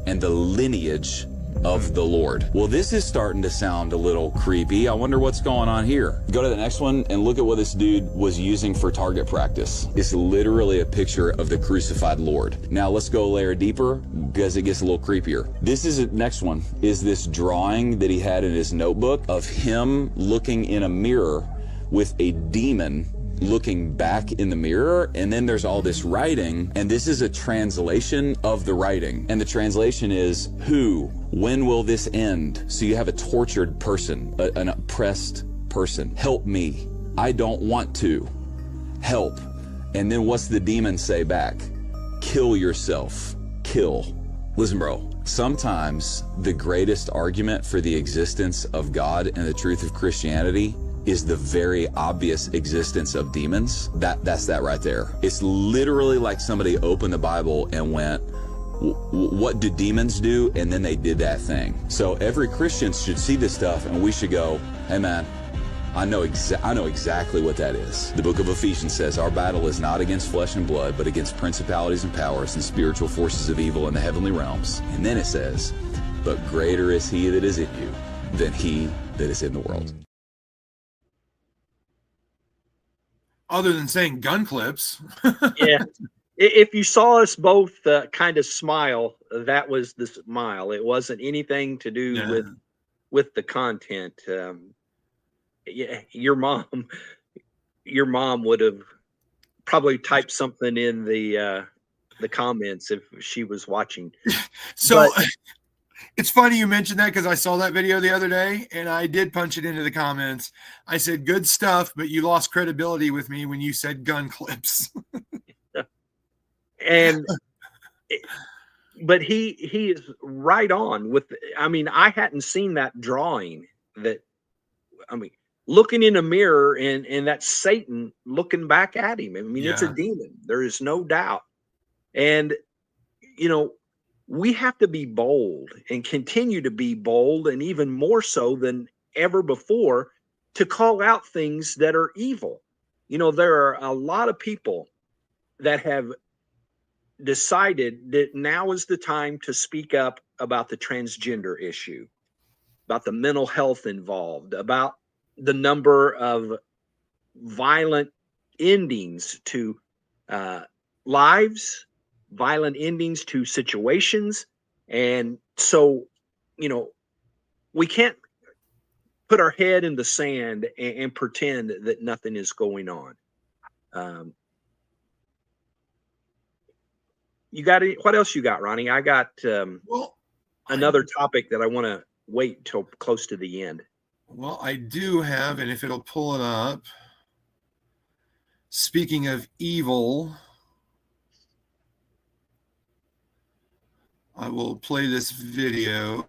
and the lineage of the Lord. Well, this is starting to sound a little creepy. I wonder what's going on here. Go to the next one and look at what this dude was using for target practice. It's literally a picture of the crucified Lord. Now let's go a layer deeper because it gets a little creepier. This is the next one, is this drawing that he had in his notebook of him looking in a mirror with a demon looking back in the mirror, and then there's all this writing, and this is a translation of the writing, and the translation is, who, when will this end? So you have a tortured person, an oppressed person. Help me, I don't want to. Help. And then what's the demon say back? Kill yourself. Kill. Listen, bro, sometimes the greatest argument for the existence of God and the truth of Christianity is the very obvious existence of demons. That's that right there. It's literally like somebody opened the Bible and went, what do demons do? And then they did that thing. So every Christian should see this stuff and we should go, hey man, I know exactly what that is. The book of Ephesians says our battle is not against flesh and blood, but against principalities and powers and spiritual forces of evil in the heavenly realms. And then it says, but greater is he that is in you than he that is in the world. Other than saying gun clips. Yeah. If you saw us both kind of smile, that was the smile. It wasn't anything to do with the content. Yeah, your mom would have probably typed something in the comments if she was watching. So it's funny you mentioned that because I saw that video the other day and I did punch it into the comments. I said, good stuff, but you lost credibility with me when you said gun clips. But he is right on with, I mean, I hadn't seen that drawing looking in a mirror and that's Satan looking back at him. I mean, it's a demon. There is no doubt. And, we have to be bold and continue to be bold, and even more so than ever before, to call out things that are evil. There are a lot of people that have decided that now is the time to speak up about the transgender issue, about the mental health involved, about the number of violent endings to lives, violent endings to situations. And so, we can't put our head in the sand and pretend that nothing is going on. You got any, what else you got, Ronnie? I got another topic that I want to wait till close to the end. Well, I do have, and if it'll pull it up, speaking of evil, I will play this video.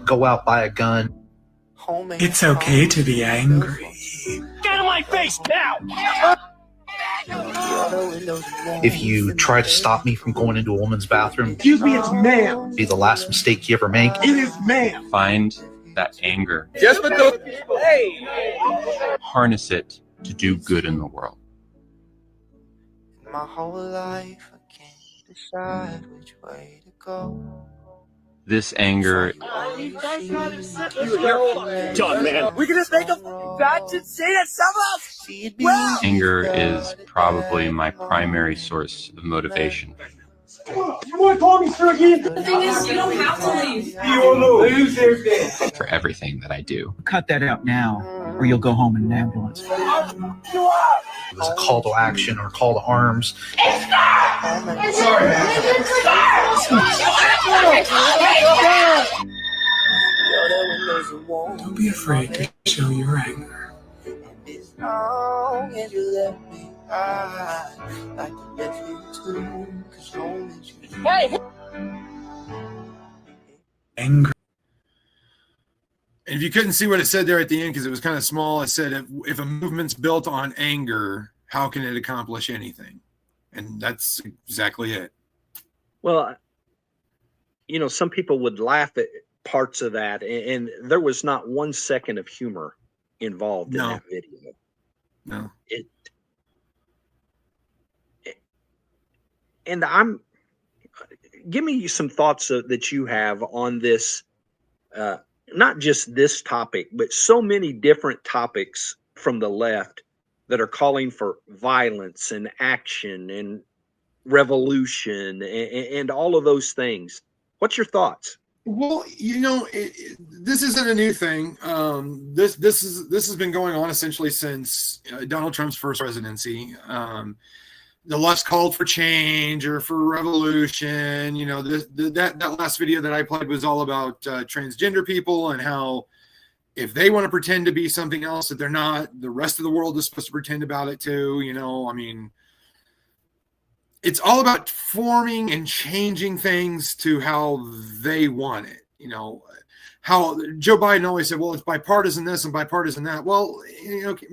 Go out, buy a gun, It's okay to be angry. Get out of my face now! If you try to stop me from going into a woman's bathroom, Excuse me, it's ma'am. be the last mistake you ever make. It is ma'am. Find that anger. Just for those people. Hey! Harness it to do good in the world. My whole life, I can't decide which way to go. This anger John, man. We can just make a batch and say that someone else. Anger is probably my primary source of motivation. You want to call me sir again? The thing is, you don't have to leave. You lose everything. For everything that I do. Cut that out now, or you'll go home in an ambulance. It was a call to action or a call to arms. Sorry, man. Don't be afraid to show your anger. Hey! Anger. And if you couldn't see what it said there at the end, because it was kind of small, it said, if a movement's built on anger, how can it accomplish anything? And that's exactly it. Well, some people would laugh at parts of that, and there was not 1 second of humor involved in that video. No. And give me some thoughts that you have on this, not just this topic, but so many different topics from the left that are calling for violence and action and revolution and all of those things. What's your thoughts? Well, this isn't a new thing. This has been going on essentially since Donald Trump's first presidency. The left's called for change or for revolution. That last video that I played was all about transgender people and how if they want to pretend to be something else that they're not, the rest of the world is supposed to pretend about it too. It's all about forming and changing things to how they want it. How Joe Biden always said, well, it's bipartisan this and bipartisan that. Well,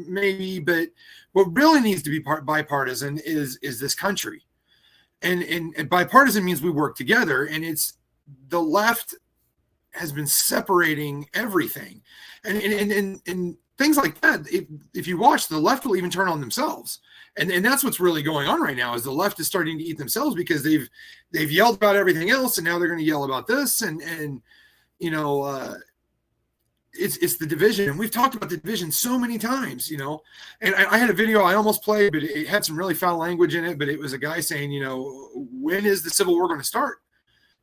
maybe, but what really needs to be bipartisan is this country. And bipartisan means we work together, and it's the left has been separating everything. And things like that, if you watch, the left will even turn on themselves. And that's what's really going on right now is the left is starting to eat themselves because they've yelled about everything else, and now they're going to yell about this. It's the division. And we've talked about the division so many times, And I had a video I almost played, but it had some really foul language in it. But it was a guy saying, when is the Civil War going to start?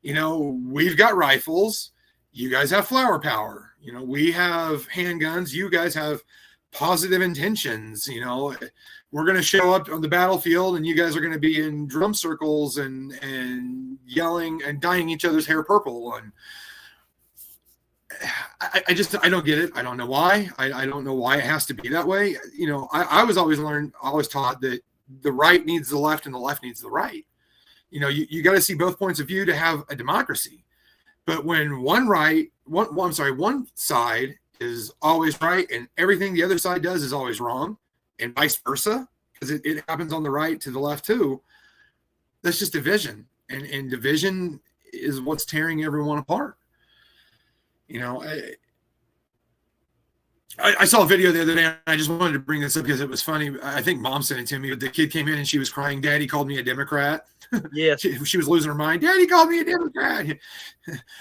We've got rifles. You guys have flower power. We have handguns. You guys have positive intentions. We're going to show up on the battlefield, and you guys are going to be in drum circles and yelling and dyeing each other's hair purple. And I don't get it. I don't know why. I don't know why it has to be that way. I was always taught that the right needs the left and the left needs the right. You got to see both points of view to have a democracy. But when one side is always right and everything the other side does is always wrong, and vice versa, because it happens on the right to the left too, that's just division. And division is what's tearing everyone apart. I saw a video the other day, and I just wanted to bring this up because it was funny. I think Mom sent it to me. The kid came in and she was crying. Daddy called me a Democrat. Yes. she was losing her mind. Daddy called me a Democrat.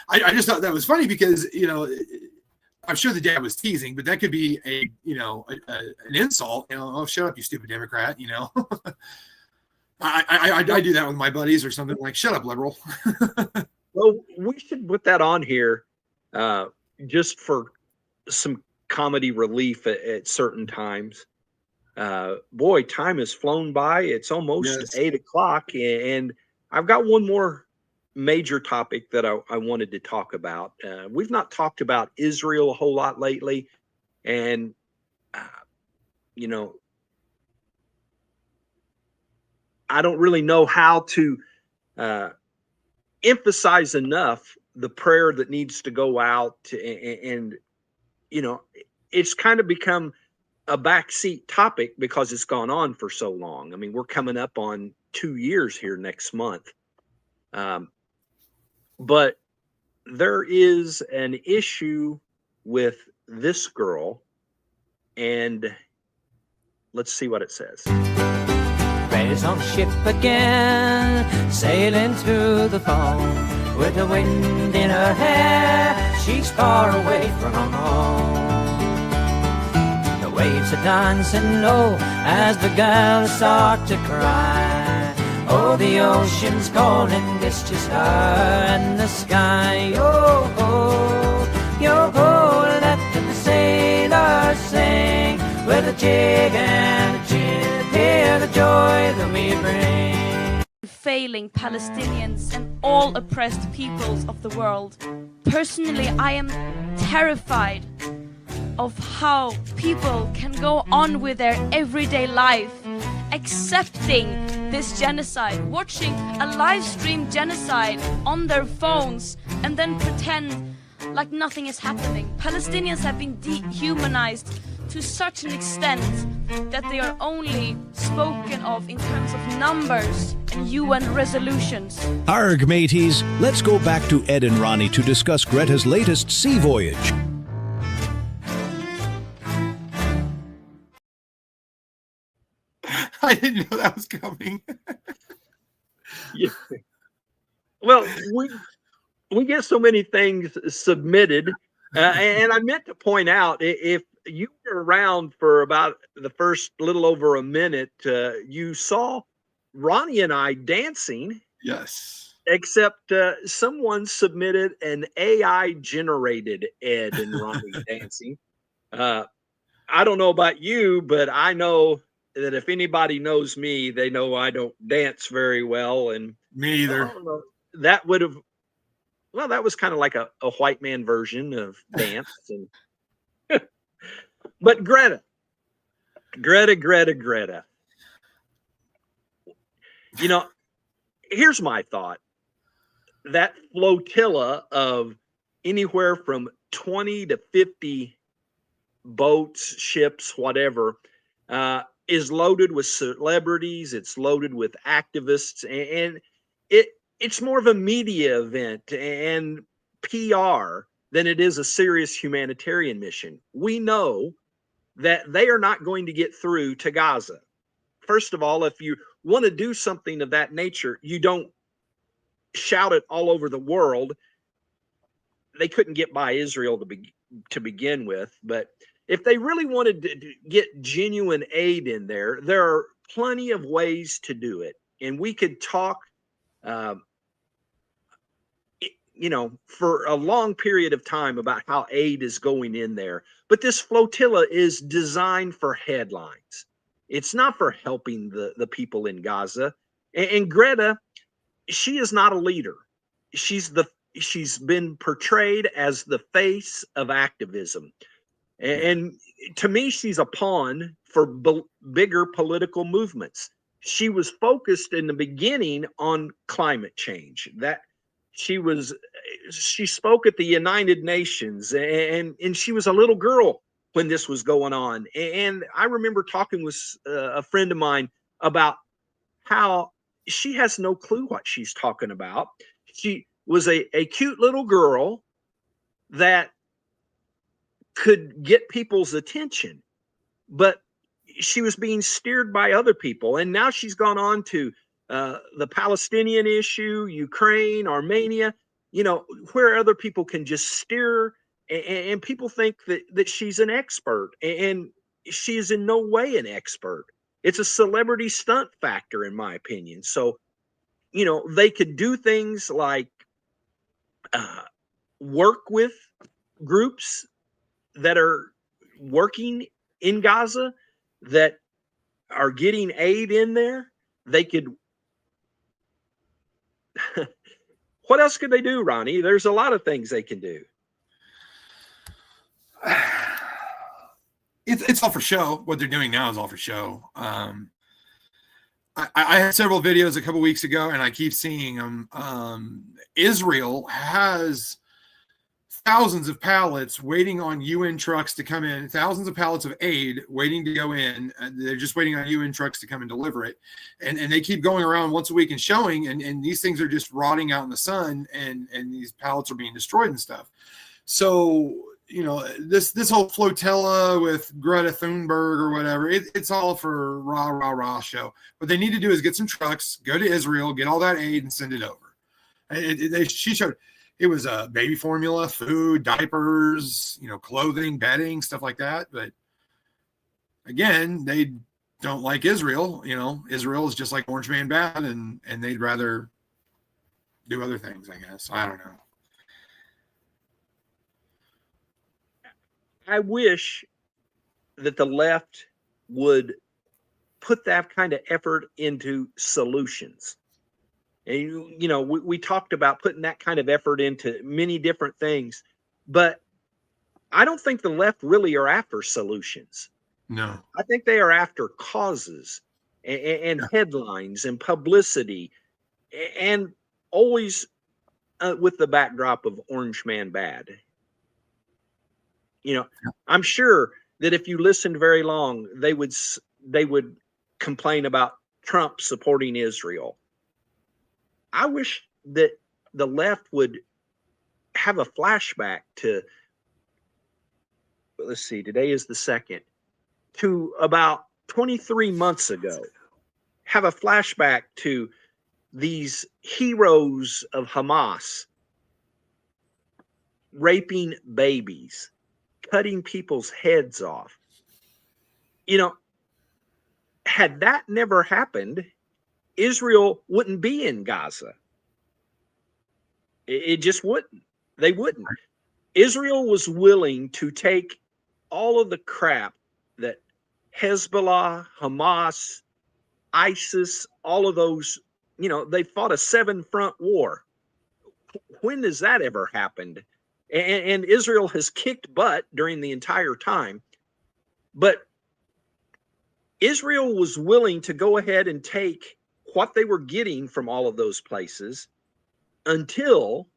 I just thought that was funny because, I'm sure the dad was teasing, but that could be an insult. Oh, shut up, you stupid Democrat. I do that with my buddies or something like, shut up, liberal. Well, we should put that on here just for some comedy relief at certain times. Boy, time has flown by. It's almost 8 o'clock, and I've got one more major topic that I wanted to talk about. We've not talked about Israel a whole lot lately, and I don't really know how to emphasize enough the prayer that needs to go out, and it's kind of become a backseat topic because it's gone on for so long. I mean, we're coming up on 2 years here next month. But there is an issue with this girl, and let's see what it says. Ray's on the ship again, sailing through the foam. With the wind in her hair, she's far away from home. The waves are dancing low as the girls start to cry. Oh, the ocean's calling, it's just her and the sky. Yo ho, yo ho, let the sailors sing. With a jig and a jib, hear the joy that we bring. Failing Palestinians and all oppressed peoples of the world. Personally, I am terrified of how people can go on with their everyday life, accepting this genocide, watching a live stream genocide on their phones, and then pretend like nothing is happening. Palestinians have been dehumanized to such an extent that they are only spoken of in terms of numbers and UN resolutions. Arg, mateys, let's go back to Ed and Ronnie to discuss Greta's latest sea voyage. I didn't know that was coming. Yeah. Well, we get so many things submitted, and I meant to point out, if you were around for about the first little over a minute, you saw Ronnie and I dancing. Yes. Except someone submitted an AI generated Ed and Ronnie dancing. I don't know about you, but I know that if anybody knows me, they know I don't dance very well. And me either. I don't know, that would have, well, that was kind of like a white man version of dance. And but Greta. You know, here's my thought. That flotilla of anywhere from 20 to 50 boats, ships, whatever, is loaded with celebrities. It's loaded with activists, and it's more of a media event and PR than it is a serious humanitarian mission. We know that they are not going to get through to Gaza. First of all, if you want to do something of that nature, you don't shout it all over the world. They couldn't get by Israel to begin with, but if they really wanted to get genuine aid in there, there are plenty of ways to do it. And we could talk, for a long period of time about how aid is going in there. But this flotilla is designed for headlines. It's not for helping the people in Gaza. And Greta, she is not a leader. She's been portrayed as the face of activism. And to me, she's a pawn for bigger political movements. She was focused in the beginning on climate change. That she spoke at the United Nations, and she was a little girl when this was going on. And I remember talking with a friend of mine about how she has no clue what she's talking about. She was a cute little girl that could get people's attention, but she was being steered by other people. And now she's gone on to the Palestinian issue, Ukraine, Armenia, where other people can just steer, and people think that she's an expert, and she is in no way an expert. It's a celebrity stunt factor, in my opinion. So, they could do things like work with groups that are working in Gaza, that are getting aid in there. They could, what else could they do, Ronnie? There's a lot of things they can do. It's all for show. What they're doing now is all for show. I had several videos a couple weeks ago, and I keep seeing them. Israel has thousands of pallets waiting on UN trucks to come in, thousands of pallets of aid waiting to go in. They're just waiting on UN trucks to come and deliver it. And they keep going around once a week and showing, and these things are just rotting out in the sun, and these pallets are being destroyed and stuff. So, you know, this whole flotilla with Greta Thunberg or whatever, it's all for rah show. What they need to do is get some trucks, go to Israel, get all that aid and send it over. She showed it was baby formula, food, diapers, you know, clothing, bedding, stuff like that. But again, they don't like Israel. You know, Israel is just like Orange Man bad, and they'd rather do other things, I guess. I don't know. I wish that the left would put that kind of effort into solutions. And, you know, we talked about putting that kind of effort into many different things, but I don't think the left really are after solutions. No. I think they are after causes and headlines and publicity, and always with the backdrop of Orange Man bad. You know, I'm sure that if you listened very long, they would complain about Trump supporting Israel. I wish that the left would have a flashback to, let's see, today is the 2nd, to about 23 months ago. Have a flashback to these heroes of Hamas raping babies, cutting people's heads off. You know, had that never happened, Israel wouldn't be in Gaza. It just wouldn't. They wouldn't. Israel was willing to take all of the crap that Hezbollah, Hamas, ISIS, all of those, you know, they fought a 7-front war. When has that ever happened? And Israel has kicked butt during the entire time. But Israel was willing to go ahead and take what they were getting from all of those places until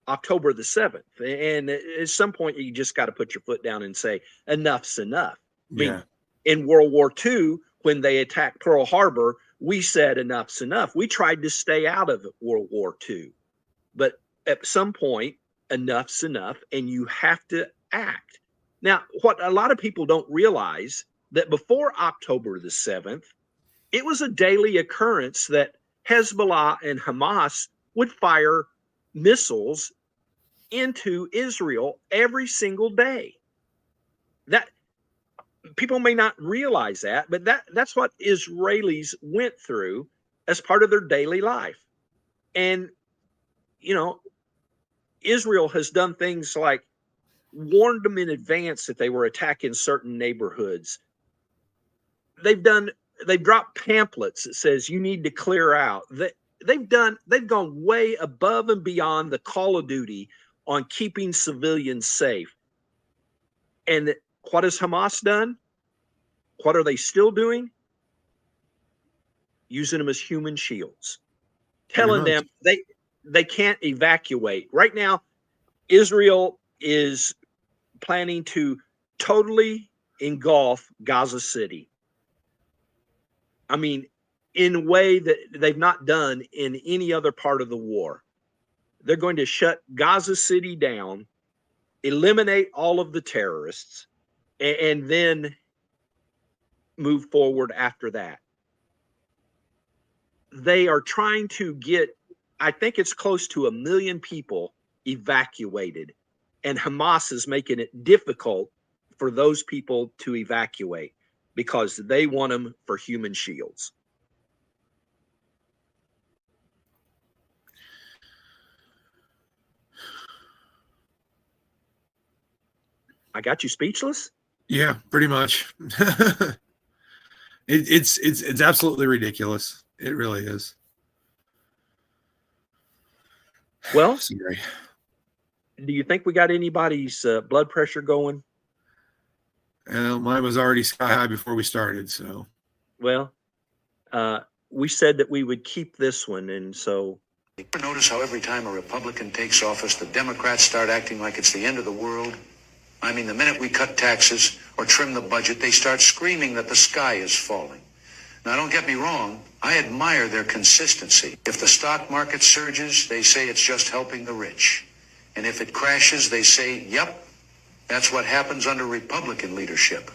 October the 7th. And at some point, you just got to put your foot down and say, enough's enough. I mean, in World War II, when they attacked Pearl Harbor, we said enough's enough. We tried to stay out of World War II. But at some point, enough's enough, and you have to act. Now, what a lot of people don't realize, that before October the 7th, it was a daily occurrence that Hezbollah and Hamas would fire missiles into Israel every single day. That people may not realize that, but that's what Israelis went through as part of their daily life. And, you know, Israel has done things like warned them in advance that they were attacking certain neighborhoods. They've dropped pamphlets that says you need to clear out. They've gone way above and beyond the call of duty on keeping civilians safe. And what has Hamas done? What are they still doing? Using them as human shields, telling them they can't evacuate. Right now, Israel is planning to totally engulf Gaza City. I mean, in a way that they've not done in any other part of the war. They're going to shut Gaza City down, eliminate all of the terrorists, and then move forward after that. They are trying to get, I think it's close to 1 million people evacuated, and Hamas is making it difficult for those people to evacuate because they want them for human shields. I got you speechless? Yeah, pretty much. It's absolutely ridiculous. It really is. Well, sorry. Do you think we got anybody's blood pressure going? Mine was already sky high before we started. So, well, we said that we would keep this one, and so You ever notice how every time a Republican takes office, the Democrats start acting like it's the end of the world? I mean, the minute we cut taxes or trim the budget, they start screaming that the sky is falling. Now, don't get me wrong. I admire their consistency. If the stock market surges, they say it's just helping the rich. And if it crashes, they say, yep, that's what happens under Republican leadership.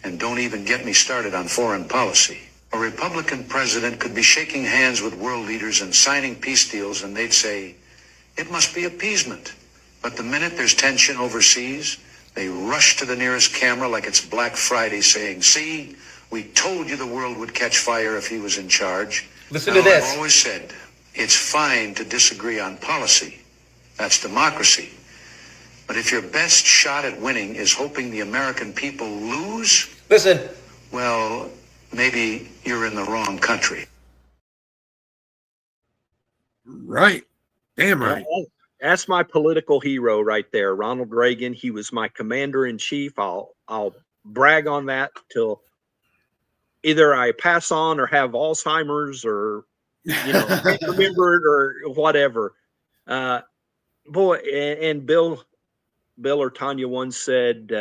And don't even get me started on foreign policy. A Republican president could be shaking hands with world leaders and signing peace deals, and they'd say, it must be appeasement. But the minute there's tension overseas, they rush to the nearest camera like it's Black Friday saying, see, we told you the world would catch fire if he was in charge. Listen to this. I've always said, it's fine to disagree on policy. That's democracy. But if your best shot at winning is hoping the American people lose, Listen. well, maybe you're in the wrong country. Right. Damn right. That's my political hero right there, Ronald Reagan. He was my commander-in-chief. I'll brag on that till either I pass on or have Alzheimer's or, can't remember it or whatever. Boy, and Bill or Tanya once said,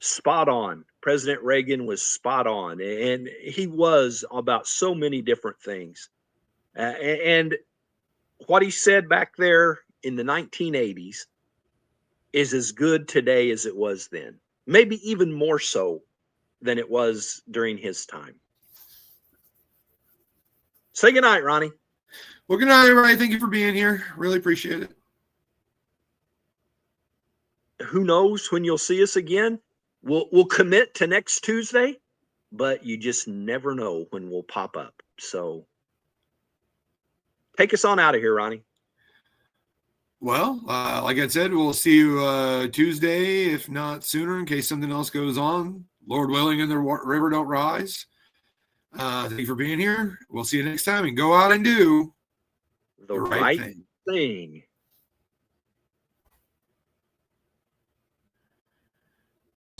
spot on. President Reagan was spot on. And he was about so many different things. And what he said back there in the 1980s is as good today as it was then. Maybe even more so than it was during his time. Say goodnight, Ronnie. Well, good night, everybody. Thank you for being here. Really appreciate it. Who knows when you'll see us again? We'll commit to next Tuesday, but you just never know when we'll pop up. So take us on out of here, Ronnie. Well, like I said, we'll see you Tuesday, if not sooner, in case something else goes on. Lord willing, and the river don't rise. Thank you for being here. We'll see you next time, and go out and do the right thing.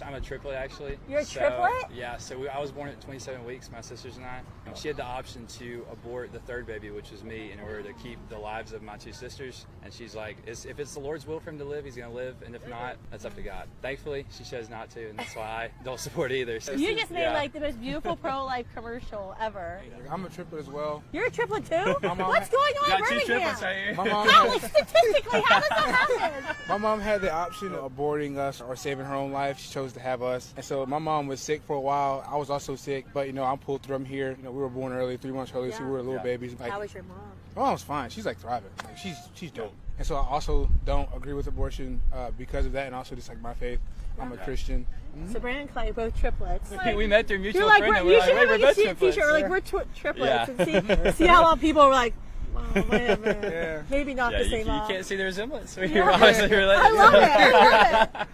I'm a triplet, actually. You're a triplet? Yeah, so I was born at 27 weeks, my sisters and I. She had the option to abort the third baby, which was me, in order to keep the lives of my two sisters. And she's like, if it's the Lord's will for him to live, he's going to live. And if not, that's up to God. Thankfully, she chose not to, and that's why I don't support either. So You just made like the most beautiful pro-life commercial ever. I'm a triplet as well. You're a triplet too? My mom What's going on in got two Birmingham? triplets right here. How, like, statistically, how does that happen? My mom had the option of aborting us or saving her own life. She chose to have us. And so my mom was sick for a while. I was also sick, but I'm pulled through. I'm here. We were born early, 3 months early, so we were little babies. How was your mom? My mom's fine. She's like thriving. Like she's dope. And so I also don't agree with abortion because of that, and also just like my faith. I'm a Christian. So Brandon and Clay are both triplets. We met through mutual like, friend. You should we're have both a triplets. T-shirt like we're triplets Yeah. and see how long people are like, oh, wait a minute. Maybe not the same You mom. can't see the resemblance. Yeah. We're obviously related. I love it.